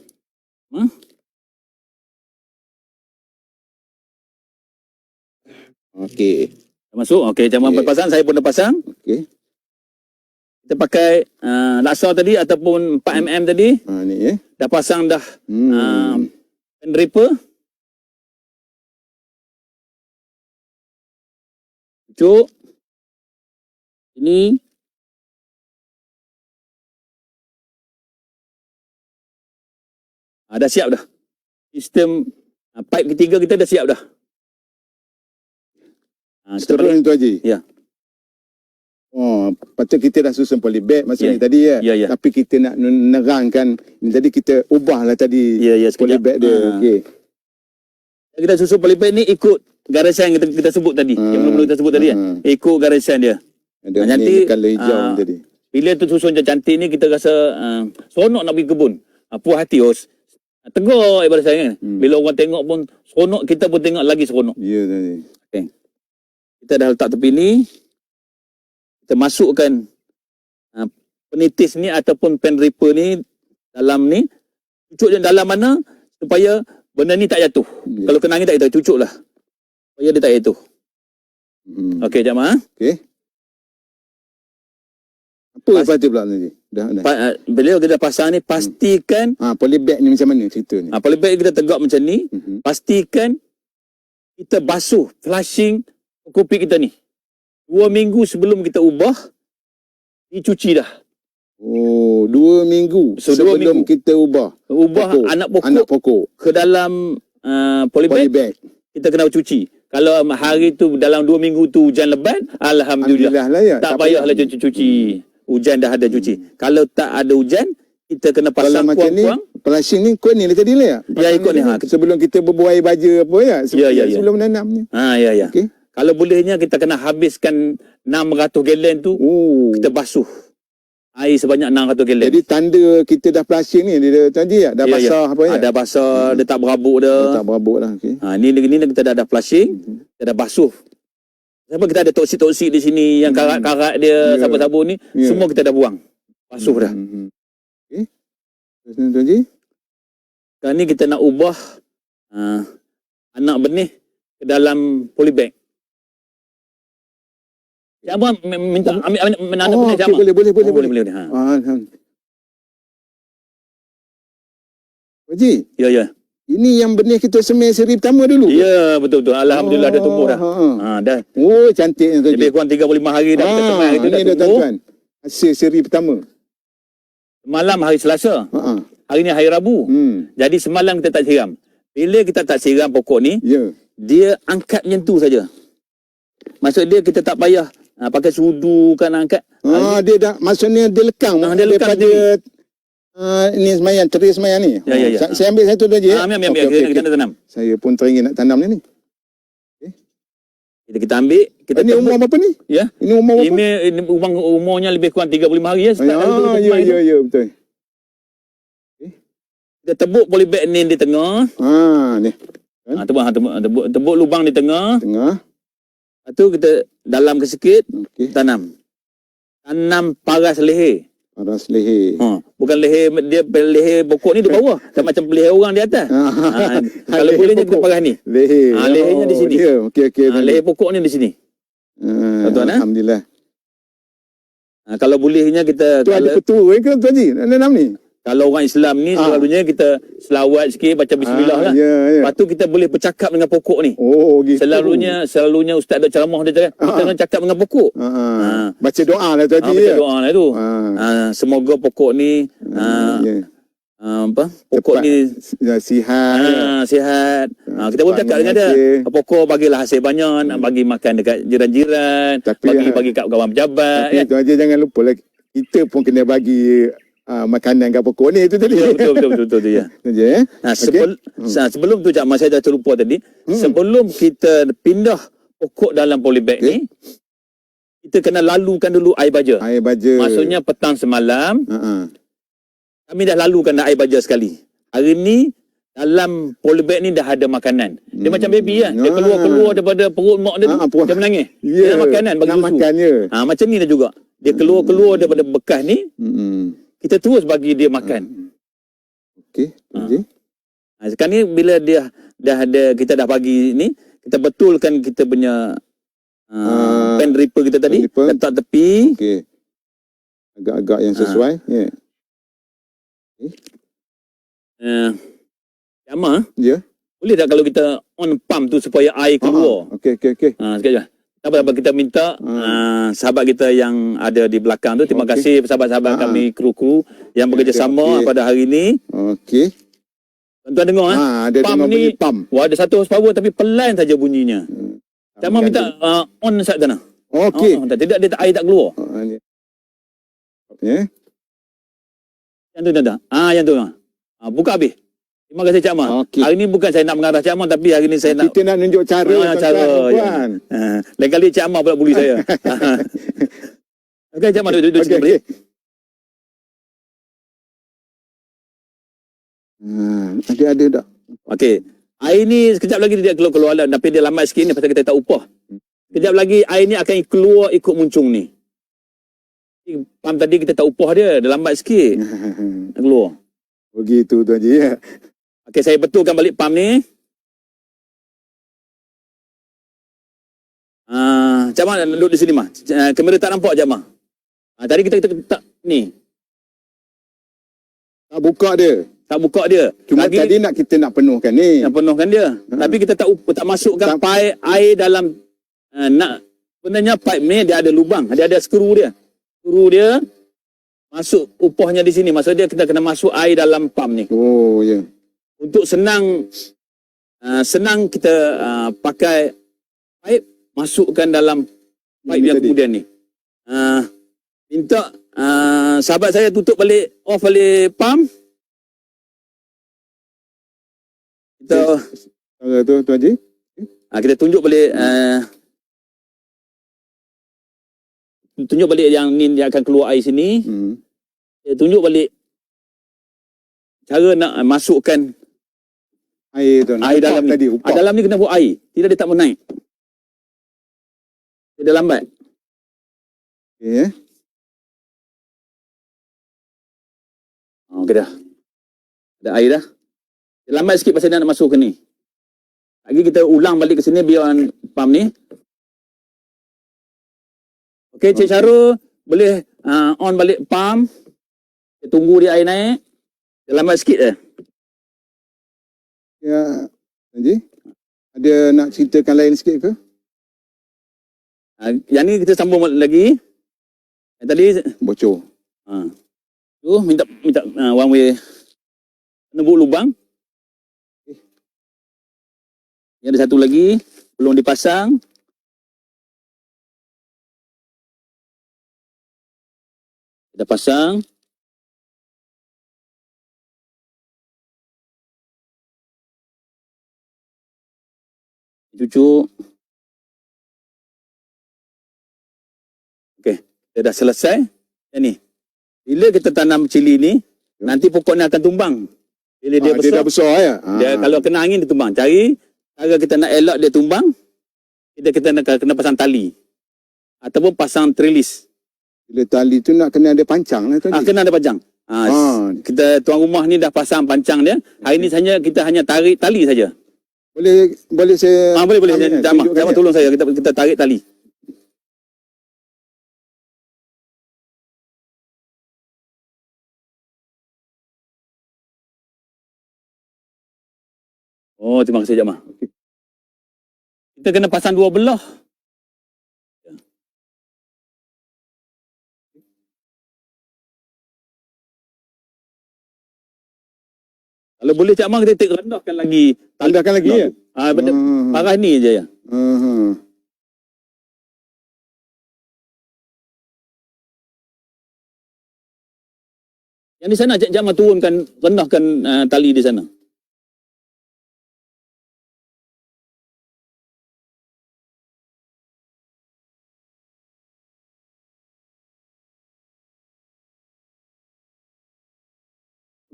Okey. Masuk. Okey, Cik Amar pasang, saya pun dah pasang. Okey. Kita pakai laksa tadi ataupun 4 mm tadi. Ni ya. Dah pasang dah pen draper. Cucuk. Ini. Dah siap dah. Sistem pipe ketiga kita dah siap dah. Seterusnya Tuan Haji. Ya. Patut kita dah susun polybag maksudnya tadi ya. Ya. Tapi kita nak nerangkan. Jadi kita ubahlah tadi polybag dia. Okey. Kita susun polybag ni ikut garisan yang kita sebut tadi. Yang belum kita sebut tadi kan. Ikut garisan dia. Ada nanti color hijau tadi. Bila tu susun cantik ni kita rasa seronok nak pergi kebun. Puas hati tegur ibarat saya kan. Bila orang tengok pun seronok, kita pun tengok lagi seronok. Ya tadi. Okay. Kita dah letak tepi ni. Kita masukkan penitis ni ataupun pen draper ni dalam ni. Cucuk je dalam mana supaya benda ni tak jatuh. Kalau kena angin tak jatuh, cucuk lah. Supaya dia tak jatuh. Okey, Cik Amar. Okey. Apa patut pula tadi? Dah. Bila kita pasang ni, pastikan polybag ni macam mana cerita ni? polybag kita tegak macam ni. Pastikan kita basuh, flushing kopi kita ni. 2 minggu sebelum kita ubah, dicuci dah. Oh, 2 minggu So, 2 sebelum minggu. kita ubah anak anak pokok ke dalam polybag, polybag. kita kena cuci. Kalau hari tu dalam 2 minggu tu hujan lebat, alhamdulillah. Alhamdulillah lah ya. Tak payahlah cuci. Hujan dah ada cuci. Kalau tak ada hujan, kita kena Kalau pasang macam ni, kuang-kuang. flashing ni kau ni lah tadi lah ya? Ya, ikut ni. Sebelum kita berbuah air baja apa ya? Ya. Sebelum nanam ni. Ya. Okey. Kalau bolehnya kita kena habiskan 600 galen tu, Oh. kita basuh. Air sebanyak 600 galen. Jadi tanda kita dah flashing ni, dia tadi ya? Dah basah apa ya? Dah basah, dia tak berabuk dah. Tak berabuk lah. Okey. Ni kita dah flushing, kita dah basuh. Sebab kita ada toksik-toksik di sini, yang karat-karat dia, Ya. sabun-sabun ni, Ya. semua kita dah buang. Basuh dah. Okey. Terus ni Tuan Haji? Sekarang ni kita nak ubah anak benih ke dalam polybag. Cik Abang minta ambil anak benih Cik Abang. Boleh. Ha. Alhamdulillah. Haji, Ya. ini yang benih kita semai seri pertama dulu. Ya, betul. Alhamdulillah dah tumbuh dah. Dah. Oh, cantik ni Tuan Haji. Lebih kurang 35 hari dah kita semai itu dah Ini dah tumbuh. tuan-tuan. Hasil seri pertama. Malam hari Selasa. Hari ni hari Rabu. Jadi semalam kita tak siram. Bila kita tak siram pokok ni, Ya. dia angkat macam tu saja. Maksud dia kita tak payah pakai sudu kan angkat. Dia dah maksudnya dia lekang. Dia lekang daripada ini semayan, ceria semayan ni. Ya. Saya ambil satu Tuan Haji. Ambil. Okey. Kita nak tanam. Saya pun teringin nak tanam ni. Kita ambil. Kita Ini umur berapa ni? Ya. Ini umur berapa? Ini umurnya lebih kurang 35 hari ya. Ya, betul. Kita tebuk polybag ni di tengah. Ni. Tebuk lubang di tengah. Tengah. Lepas tu kita dalam ke sikit, Okey. tanam. Tanam paras leher. Paras leher. Bukan leher dia, leher pokok ni di bawah. Tak macam leher orang di atas. Kalau Leher bolehnya kita pokok. paras ni. Leher. Lehernya di sini. Ya, okey. Leher pokok ni di sini. Tuan, Alhamdulillah. Kalau bolehnya kita, Tu ada petua ke Tuan Haji? Nak tanam ni? kalau orang Islam ni selalunya kita selawat sikit, baca bismillah lah. Ya. Lepas tu kita boleh bercakap dengan pokok ni. Oh, gitu. Selalunya ustaz ada ceramah dia cakap, kita kena cakap dengan pokok. Baca doa lah Tuan Haji. Baca doa lah tu. Semoga pokok ni pokok Cepat. ni Sihat. sihat. Kita pun cakap dengan dia, pokok bagilah hasil banyak, nak bagi makan dekat jiran-jiran, Tapi, bagi kat kawan pejabat. Tapi Tuan Haji jangan lupa lah, kita pun kena bagi makanan kat pokok ni. Itu tadi. Ya, betul tu ya. Tuan Haji, Sebelum tu Cak Mas, saya dah terlupa tadi. Sebelum kita pindah pokok dalam polybag ni, kita kena lalukan dulu air baja. Air baja. Maksudnya petang semalam, kami dah lalukan dah air baja sekali. Hari ni, dalam polybag ni dah ada makanan. Dia macam baby lah. Dia keluar daripada perut mak dia tu. Dia menangis. Dia nak makanan, bagi nak susu. makan je. Macam ni dah juga. Dia keluar daripada bekas ni, kita terus bagi dia makan. Okey. Tuan Haji. Sekarang ni bila dia dah ada, kita dah bagi ni, kita betulkan kita punya pen dripper kita tadi, pen dripper. letak tepi. Okey. Agak-agak yang sesuai. Ya. Jama, Ya. boleh tak kalau kita on pump tu supaya air keluar? Okey. Sekejap je. Tak apa, kita minta sahabat kita yang ada di belakang tu. Terima kasih sahabat-sahabat kami, kru-kru yang bekerjasama pada hari ini. Okey. Tuan-tuan dengar Ada pump dengar ni, bunyi pump. ada 1 horsepower tapi pelan saja bunyinya. Jama minta on sat sana. Okey. Tidak, air tak keluar. Ya. Yang tu dah. Yang tu. Buka habis. Terima kasih Cik Mak. Okey. Hari ni bukan saya nak mengarah Cik Mak, tapi hari ni saya nak Kita nak tunjuk cara. Tuan-tuan. lain kali Cik Mak pula bully saya. Okey Cik Mak duduk sini. Okey. Ada tak? Okey. Air ni sekejap lagi dia keluar lah, tapi dia lambat sikit ni pasal kita tak upah. Sekejap lagi air ni akan keluar ikut muncung ni. Pam tadi kita tak upah dia lambat sikit. Keluar. Begitu Tuan Haji ya. Okey, saya betulkan balik pam ni. Cik Mak duduk di sini mah. Kamera tak nampak Cik Mak. Tadi kita tak ni. Tak buka dia. Tak buka dia. Cuma tadi kita nak penuhkan ni. Nak penuhkan dia. Tapi kita tak masukkan pipe air dalam sebenarnya pipe ni dia ada lubang. Dia ada skru dia. Skru dia masuk upahnya di sini. Maksudnya kita kena masuk air dalam pam ni. Oh, ya. Untuk senang kita pakai pipe, masukkan dalam pipe yang tadi. kemudian ni. Minta sahabat saya off balik pam. Kita Tu Haji. kita tunjuk balik yang ni dia akan keluar air sini. Dia tunjuk balik cara nak masukkan Air tu. air dalam ni. Tadi, upah. Dalam ni kena buat air. Tidak, dia tak mau naik. Dia dah lambat. Okay, Okey dah. Ada air dah. Dia lambat sikit pasal dia nak masuk ke ni. Lagi kita ulang balik ke sini biar pam ni. Okey, Cik Syarul boleh on balik pam. Dia tunggu dia air naik. Dia lambat sikit je. Ya, Haji. Ada nak ceritakan lain sikit ke? Yang ni kita sambung lagi. Yang tadi Bocor. tu minta one way nebuk lubang. Yang ada satu lagi belum dipasang. Kita pasang. Cucuk. Okey, dia dah selesai. Yang ni. Bila kita tanam cili ni, nanti pokoknya akan tumbang. Bila dia Dia besar, dah besar ya? dia kalau kena angin dia tumbang. Cari cara kita nak elak dia tumbang, kita nak kena pasang tali. Ataupun pasang trellis. Bila tali tu nak kena ada pancang lah tadi. Kena ada panjang. Kita tuan rumah ni dah pasang pancang dia. Hari ni kita hanya tarik tali saja. Boleh saya Boleh. Jamah tunjukkan tolong saya. Kita tarik tali. Oh, terima kasih Jamah. Kita kena pasang dua belah. Kalau boleh Cik Mak, kita rendahkan lagi. Rendahkan lagi ya? Parah ni je ya. Yang di sana Cik Jamal turunkan, rendahkan tali di sana.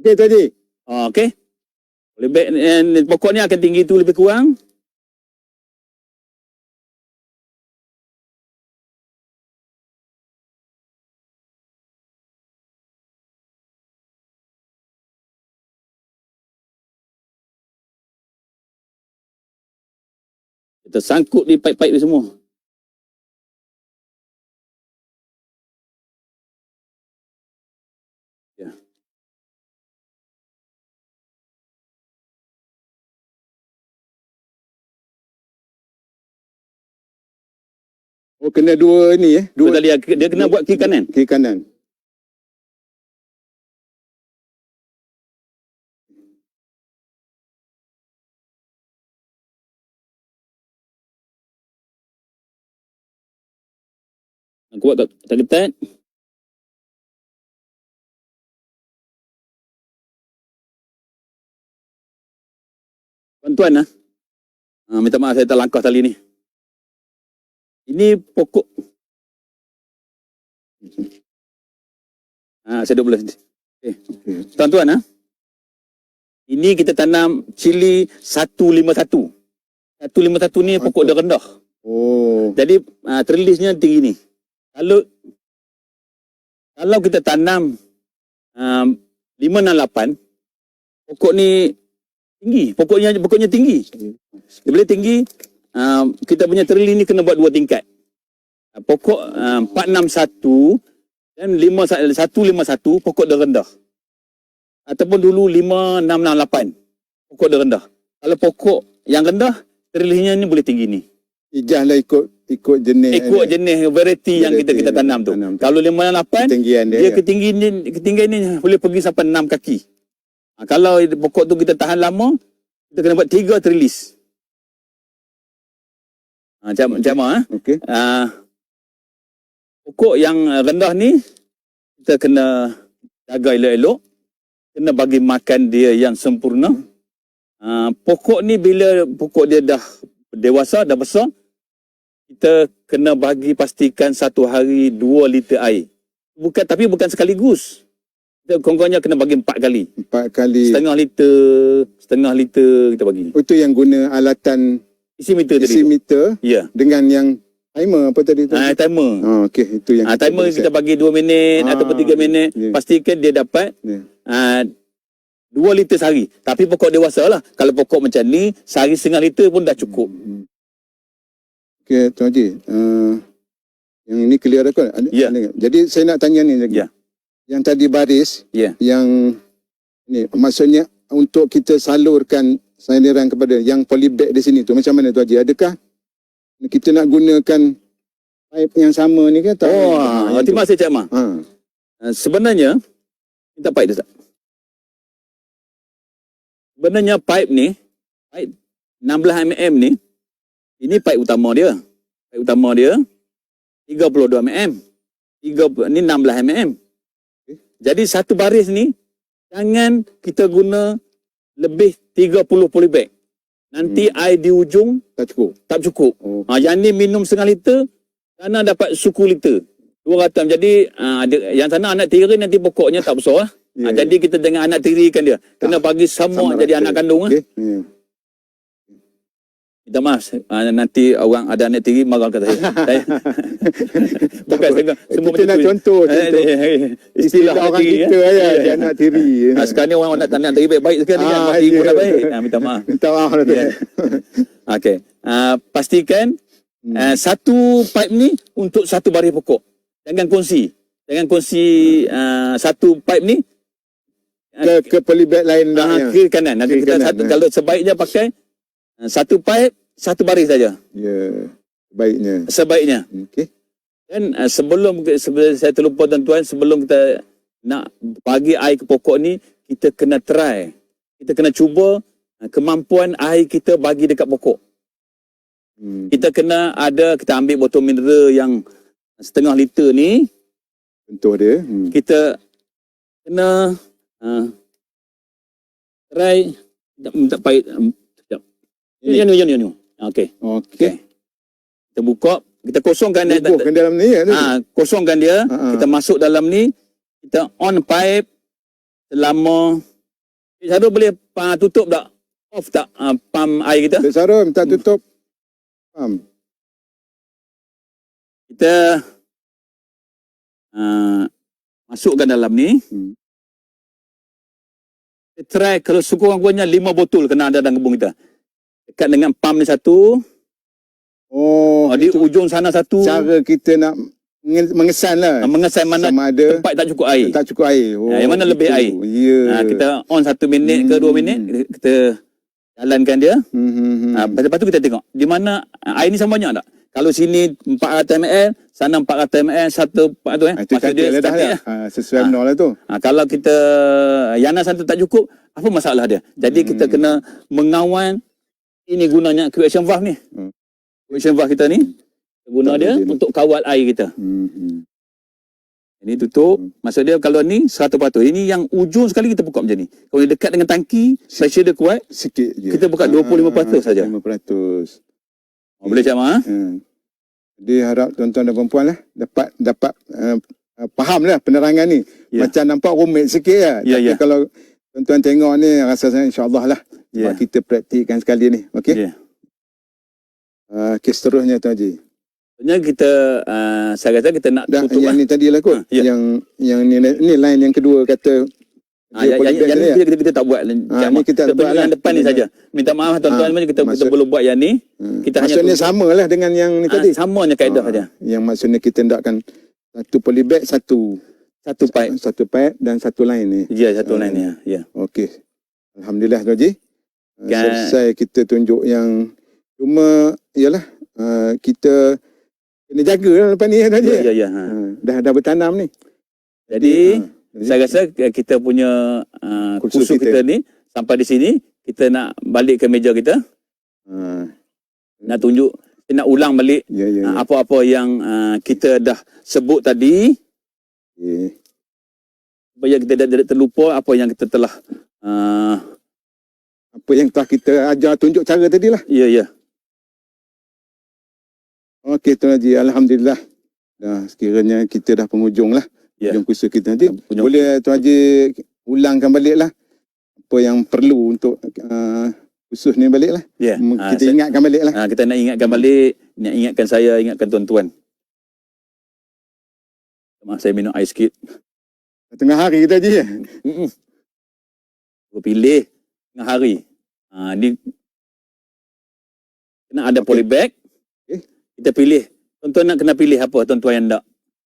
Okey tadi. Okey. Lebih pokok ni akan tinggi tu lebih kurang. Kita sangkut di pipe-pipe ni semua. Ya. Oh kena dua ni Dua tali dia kena buat kiri kanan. Kiri kanan. Kuat tak ketat. Tuan-tuan minta maaf saya terlangkah tali ni. Ini pokok. Saya duduk belah sini. Okay. Tuan-tuan ini kita tanam cili 151. 151 ni pokok dia rendah. Oh. Jadi trellisnya tinggi ni. Kalau kita tanam 568, pokok ni tinggi. Pokoknya tinggi. Dia boleh tinggi. Kita punya trellis ni kena buat 2 tingkat. Pokok 461 dan 151 pokok dia rendah. Ataupun dulu 5668 pokok dia rendah. Kalau pokok yang rendah, trellisnya ni boleh tinggi ni. Ijazlah ikut ikut jenis jenis variety yang kita tanam tu. Kalau 58 ketinggian dia ketinggian ni boleh pergi sampai 6 kaki. Kalau pokok tu kita tahan lama, kita kena buat 3 trellis. Macam mana? Okey. Pokok yang rendah ni kita kena jaga elok-elok, kena bagi makan dia yang sempurna. Pokok ni bila pokok dia dah dewasa, dah besar, kita kena bagi pastikan satu hari 2 liter air. Tapi bukan sekaligus. Kita kurang-kurangnya kena bagi 4 kali. 4 kali. Setengah liter kita bagi. Itu yang guna alatan isi meter tadi. isi meter Ya. dengan yang timer apa tadi tu? Timer. Okey, itu yang Timer kita bagi 2 minit ataupun 3 minit. Yeah. Pastikan dia dapat Yeah. 2 liter sehari. Tapi pokok dewasa lah. Kalau pokok macam ni, sehari setengah liter pun dah cukup. Okey, Tuan Haji. Yang ini clear aku. Ya. Jadi saya nak tanya ni lagi. Ya. Yang tadi baris, Ya. yang ni maksudnya untuk kita salurkan saliran kepada yang polybag di sini tu macam mana Tuan Haji? Adakah kita nak gunakan pipe yang sama ni ke tak? Terima kasih Cik Amar. Sebenarnya, minta pipe dia tak? Sebenarnya pipe ni, pipe 16mm ni, ini pipe utama dia. Pipe utama dia 32 mm. Ni 16 mm. Jadi satu baris ni jangan kita guna lebih 30 polybag. Nanti air di ujung tak cukup. Yang ni minum setengah liter, sana dapat suku liter. 200. Jadi yang sana anak tiri nanti pokoknya tak besar lah. Jadi kita jangan anak tirikan dia. Kena bagi sama jadi anak kandung. Minta maaf, nanti orang ada anak tiri marah kata saya. Bukan semua kita nak contoh. Istilah orang tiri, kita dia anak tiri. Sekarang ni orang nak anak tiri baik-baik sekali kan. Mati pun dah baik. Minta maaf. Minta maaf lah tu. Okey. Pastikan satu pipe ni untuk satu baris pokok. Jangan kongsi. Satu pipe ni ke polybag lain ke kanan. Nanti kita satu, kalau sebaiknya pakai satu pipe, satu baris saja. Ya, sebaiknya. Okey. Dan sebelum saya terlupa tuan-tuan, sebelum kita nak bagi air ke pokok ni, kita kena try. Kita kena cuba kemampuan air kita bagi dekat pokok. Kita kena kita ambil botol mineral yang setengah liter ni. Contoh dia. Kita kena try minta pahit. Yang ni. Okey. Kita buka, kita kosongkan dia. Dalam ni ya. Kosongkan dia, kita masuk dalam ni, kita on pipe selama Sarul boleh tutup tak? Off tak pump air kita? Sarul minta tutup pump. Kita masukkan dalam ni. Kita try kalau sekurang-kurangnya 5 botol kena ada dalam kebun kita. Dekat dengan pump ni satu. Di ujung sana satu. Cara kita nak mengesan lah. Mengesan mana tempat tak cukup air. Yang mana lebih air. Kita on 1 minit ke 2 minit. Kita jalankan dia. Lepas tu kita tengok. Di mana air ni sama banyak tak? Kalau sini 400 ml, sana 400 ml, satu 400 maksud dia cantik lah. Sesuai benar lah tu. Kalau kita yang satu tak cukup, apa masalah dia? Jadi kita kena mengawal. Ini gunanya creation valve ni. Creation valve kita ni guna dia untuk kawal air kita. Ini tutup. Maksud dia kalau ni 100%. Ini yang ujung sekali kita buka macam ni. Kalau dia dekat dengan tangki, pressure dia kuat, sikit je. Kita buka 25% saja. 5%. Boleh Cik Mak? Jadi harap tuan-tuan dan puan-puan lah dapat faham lah penerangan ni. Macam nampak rumit sikit lah. Tapi kalau tuan-tuan tengok ni, rasa saya insyaAllah lah. Sebab kita praktikkan sekali ni. Okey? Kes seterusnya Tuan Haji. Sebenarnya kita, saya kata kita nak tutup yang ni tadi lah kot. Yang ni line yang kedua kata. Yang ni kita tak buat. Kita buat yang depan ni saja. Minta maaf tuan-tuan, kita belum buat yang ni. Maksudnya sama lah dengan yang ni tadi. Samanya kaedah saja. Yang maksudnya kita hendakkan satu polybag, satu pipe dan satu line ni. Ya, satu line ni. Ya. Okey. Alhamdulillah Tuan Haji. Selesai kita tunjuk yang cuma ialah kita Kena jaga lah lepas ni Tuan Haji. Ya. Dah bertanam ni. Jadi saya rasa kita punya kursus kita ni sampai di sini, kita nak balik ke meja kita. Nak tunjuk, nak ulang balik apa-apa yang kita dah sebut tadi. Supaya kita tidak terlupa apa yang kita telah apa yang telah kita ajar tunjuk cara tadi lah. Ya. Okey Tuan Haji, alhamdulillah. Dah sekiranya kita dah penghujung lah. Penghujung kursus kita nanti. Boleh Tuan Haji ulangkan balik lah apa yang perlu untuk kursus ni balik lah. Kita ingatkan balik lah. Kita nak ingatkan balik, nak ingatkan saya, ingatkan tuan-tuan. Maaf, saya minum ais sikit. Tengah hari kita Haji. Pilih tengah hari. Ni kena ada polybag. Kita pilih. Tuan-tuan nak kena pilih apa tuan-tuan yang tak.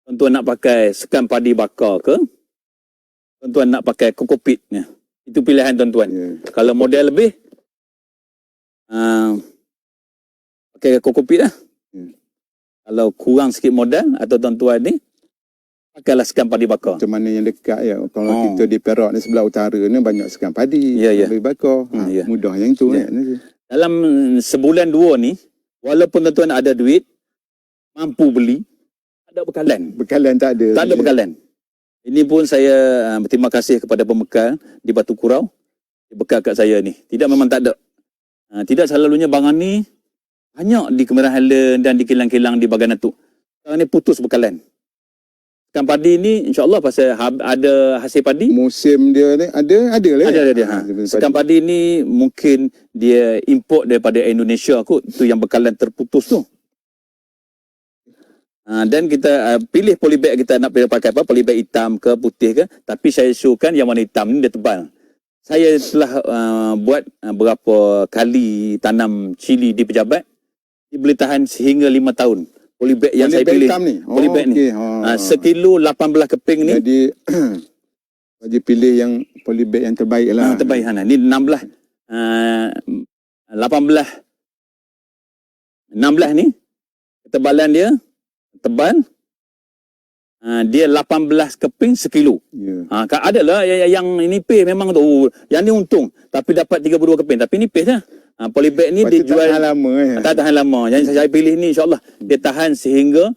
Tuan-tuan nak pakai sekam padi bakar ke? Tuan-tuan nak pakai kokopit. Itu pilihan tuan-tuan. Kalau model lebih, pakai kokopit lah. Kalau kurang sikit modal atau tuan-tuan ni, pakailah sekam padi bakar. Macam mana yang dekat ya. Kalau kita di Perak ni sebelah utara ni banyak sekam padi. Padi bakar. Mudah yang tu. Dalam sebulan 2 ni, walaupun tuan-tuan ada duit, mampu beli, ada bekalan. Bekalan tak ada. Tak ada bekalan. Ini pun saya berterima kasih kepada pembekal di Batu Kurau. Dia bekal kat saya ni. Tidak, memang tak ada. Tidak selalunya barang ni banyak di Kemerahan Highland dan di kilang-kilang di Bagan Datuk. Sekarang ni putus bekalan. Sekam padi ni insya-Allah pasal ada hasil padi. Musim dia ni ada lah. Ada. Sekam padi ni mungkin dia import daripada Indonesia kot. Itu yang bekalan terputus tu. Dan kita pilih polybag, kita nak pakai apa, polybag hitam ke putih ke, tapi saya syurkan yang warna hitam ni dia tebal. Saya telah buat berapa kali tanam cili di Pejabat, dia boleh tahan sehingga 5 tahun. Polybag yang saya pilih ni. Polybag ni. Sekilo 18 keping ni. Jadi Haji pilih yang polybag yang terbaik lah. Terbaik ni 16 ni ketebalan dia tebal. Dia 18 keping sekilo. Adalah yang nipis memang tu. Yang ni untung tapi dapat 32 keping, tapi nipis lah. Polybag ni dia jual tahan lama tak tahan lama. Yang saya pilih ni insya-Allah dia tahan sehingga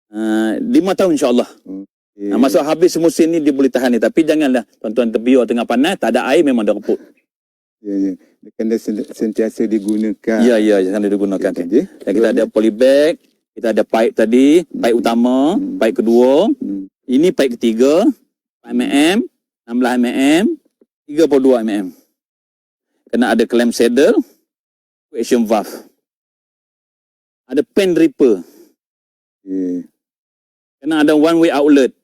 5 tahun insya-Allah. Masuk habis musim ni dia boleh tahan ni, tapi janganlah tuan-tuan terbiar tengah panas, tak ada air memang dah reput. Dia kena sentiasa digunakan. Ya, kena digunakan. Dan kita ada polybag, kita ada pipe tadi, pipe utama, pipe kedua. Ini pipe ketiga, 4 mm, 16 mm, 32 mm. Kena ada clamp saddle, action valve. Ada pen dripper. Kena ada one way outlet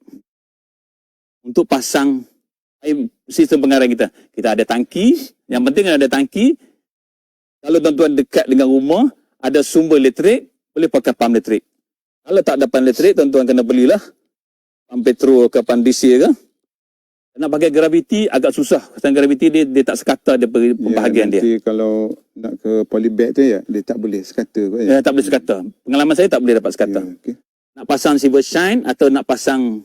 untuk pasang sistem pengaran kita. Kita ada tangki, yang penting ada tangki. Kalau tuan-tuan dekat dengan rumah, ada sumber elektrik, boleh pakai pump elektrik. Kalau tak ada pump elektrik, tuan-tuan kena belilah pump petrol ke pump diesel ke. Nak pakai graviti agak susah. Pasal graviti dia tak sekata dia pembahagian dia. Nanti kalau nak ke polybag tu dia tak boleh sekata. Tak boleh sekata. Pengalaman saya tak boleh dapat sekata. Nak pasang silver shine atau nak pasang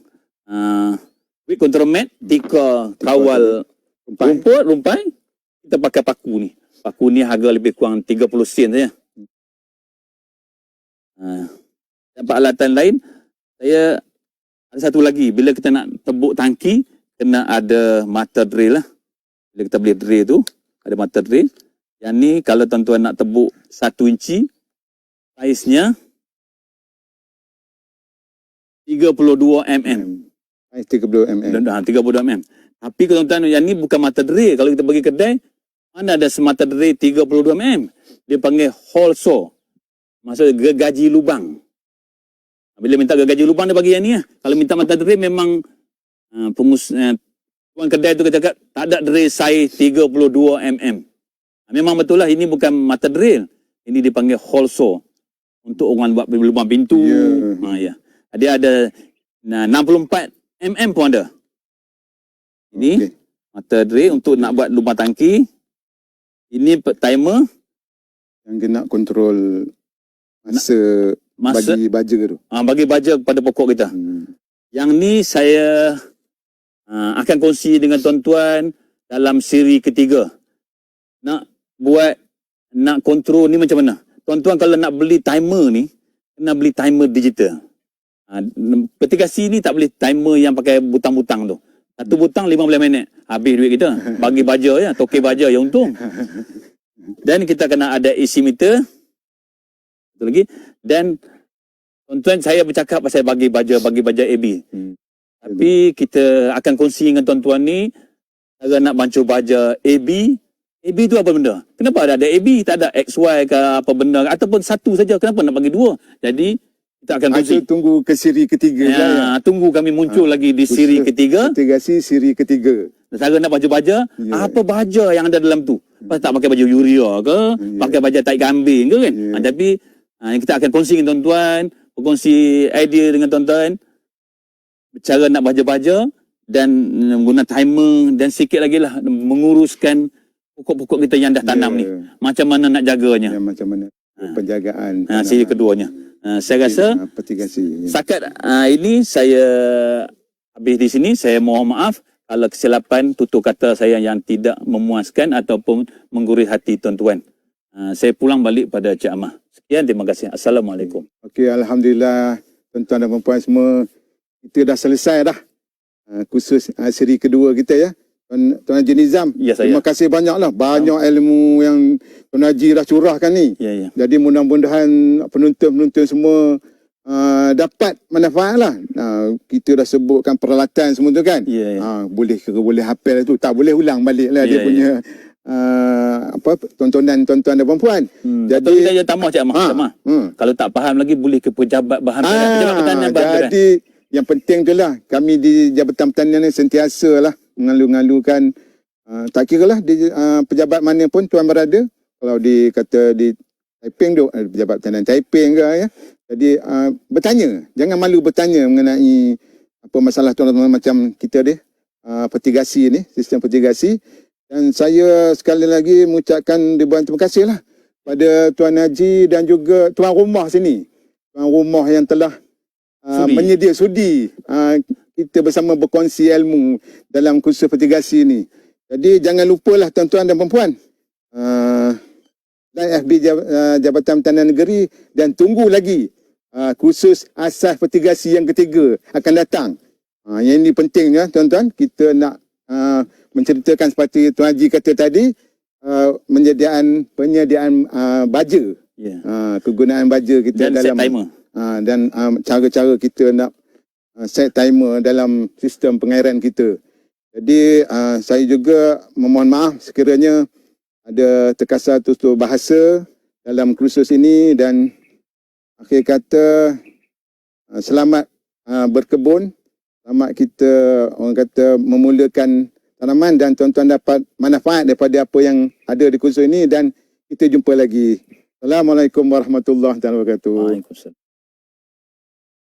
weight control mat, tika kawal rumput, rumpai, kita pakai paku ni. Paku ni harga lebih kurang 30 sen saja. Dan peralatan lain, saya ada satu lagi. Bila kita nak tebuk tangki, kena ada mata drill lah. Bila kita beli drill tu, ada mata drill. Yang ni kalau tuan-tuan nak tebuk 1 inci, saiznya 32 mm. 32 mm. 32 mm. Tapi kalau tuan-tuan, yang ni bukan mata drill. Kalau kita pergi kedai, mana ada semata drill 32 mm. Dia panggil hole saw. Maksudnya gergaji lubang. Bila minta gergaji lubang, dia bagi yang ni lah. Kalau minta mata drill, memang tuan kedai tu cakap tak ada drill saiz 32 mm. Memang betul lah, ini bukan mata drill. Ini dipanggil hole saw. Untuk orang buat lubang pintu. Dia ada 64 mm pun ada. Ini mata drill untuk nak buat lubang tangki. Ini timer yang kena kontrol masa bagi baja tu. Bagi baja kepada pokok kita. Yang ni saya akan kongsi dengan tuan-tuan dalam siri ketiga. Nak kontrol ni macam mana? Tuan-tuan kalau nak beli timer ni, kena beli timer digital. Petigasi ni tak boleh timer yang pakai butang-butang tu. Satu butang 15 minit. Habis duit kita. Bagi baja ya, toke baja yang untung. Dan kita kena ada AC meter. Satu lagi. Dan tuan-tuan, saya bercakap pasal bagi baja AB. Tapi kita akan kongsi dengan tuan-tuan ni, cara nak bancuh baja AB. AB tu apa benda? Kenapa ada AB? Tak ada XY ke apa benda? Ataupun satu saja. Kenapa nak bagi dua? Jadi, kita akan kongsi. Tunggu ke siri ketiga lah ya. Tunggu kami muncul lagi di siri ketiga. Petigasi siri ketiga. Cara nak bancuh baja, apa baja yang ada dalam tu? Tak pakai baju urea ke? Pakai baja tai kambing ke kan? Tapi, kita akan kongsi dengan tuan-tuan, berkongsi idea dengan tuan-tuan, cara nak baja-baja dan guna timer dan sikit lagi lah menguruskan pokok-pokok kita yang dah tanam ni. Macam mana nak jaganya? Macam mana penjagaan. Siri keduanya. Saya rasa petigasi. Setakat ini saya habis di sini. Saya mohon maaf kalau kesilapan tutur kata saya yang tidak memuaskan ataupun menggurih hati tuan-tuan. Saya pulang balik pada Cik Amah. Sekian, terima kasih. Assalamualaikum. Okey, alhamdulillah tuan-tuan dan puan-puan semua, kita dah selesai dah khusus siri kedua kita ya. Tuan Haji Nizam, terima kasih banyaklah. Banyak ilmu yang Tuan Haji dah curahkan ni. Jadi mudah-mudahan penonton-penonton semua dapat manfaat lah. Kita dah sebutkan peralatan semua tu kan. Boleh hafal tu, tak boleh ulang balik lah dia punya tontonan tuan-tuan dan puan-puan. Jadi saya tambah Cik Amah. Kalau tak faham lagi boleh ke pejabat bahan pejabat pertanian bahan. Jadi yang penting tu lah, kami di Jabatan Pertanian ni sentiasa lah mengalu-ngalukan, tak kira lah di pejabat mana pun tuan berada. Kalau kata di Taiping tu, pejabat pertanian Taiping ke ya. Jadi bertanya, jangan malu bertanya mengenai apa masalah tuan-tuan macam kita ni, petigasi ni, sistem petigasi. Dan saya sekali lagi mengucapkan ribuan terima kasih lah pada Tuan Haji dan juga tuan rumah sini. Tuan rumah yang telah menyedia sudi kita bersama berkongsi ilmu dalam kursus petigasi ni. Jadi jangan lupalah tuan-tuan dan puan-puan, like FB Jabatan Pertanian Negeri, dan tunggu lagi kursus asas petigasi yang ketiga akan datang. Yang ini pentingnya tuan-tuan, kita nak menceritakan seperti Tuan Haji kata tadi, penyediaan baja, kegunaan baja kita dan dalam set timer. Dan cara-cara kita nak set timer dalam sistem pengairan kita. Jadi saya juga memohon maaf sekiranya ada terkasar tutur bahasa dalam kursus ini, dan akhir kata selamat berkebun, selamat kita orang kata memulakan tanaman, dan tuan-tuan dapat manfaat daripada apa yang ada di kursus ini, dan kita jumpa lagi. Assalamualaikum warahmatullahi wabarakatuh. Waalaikumsalam.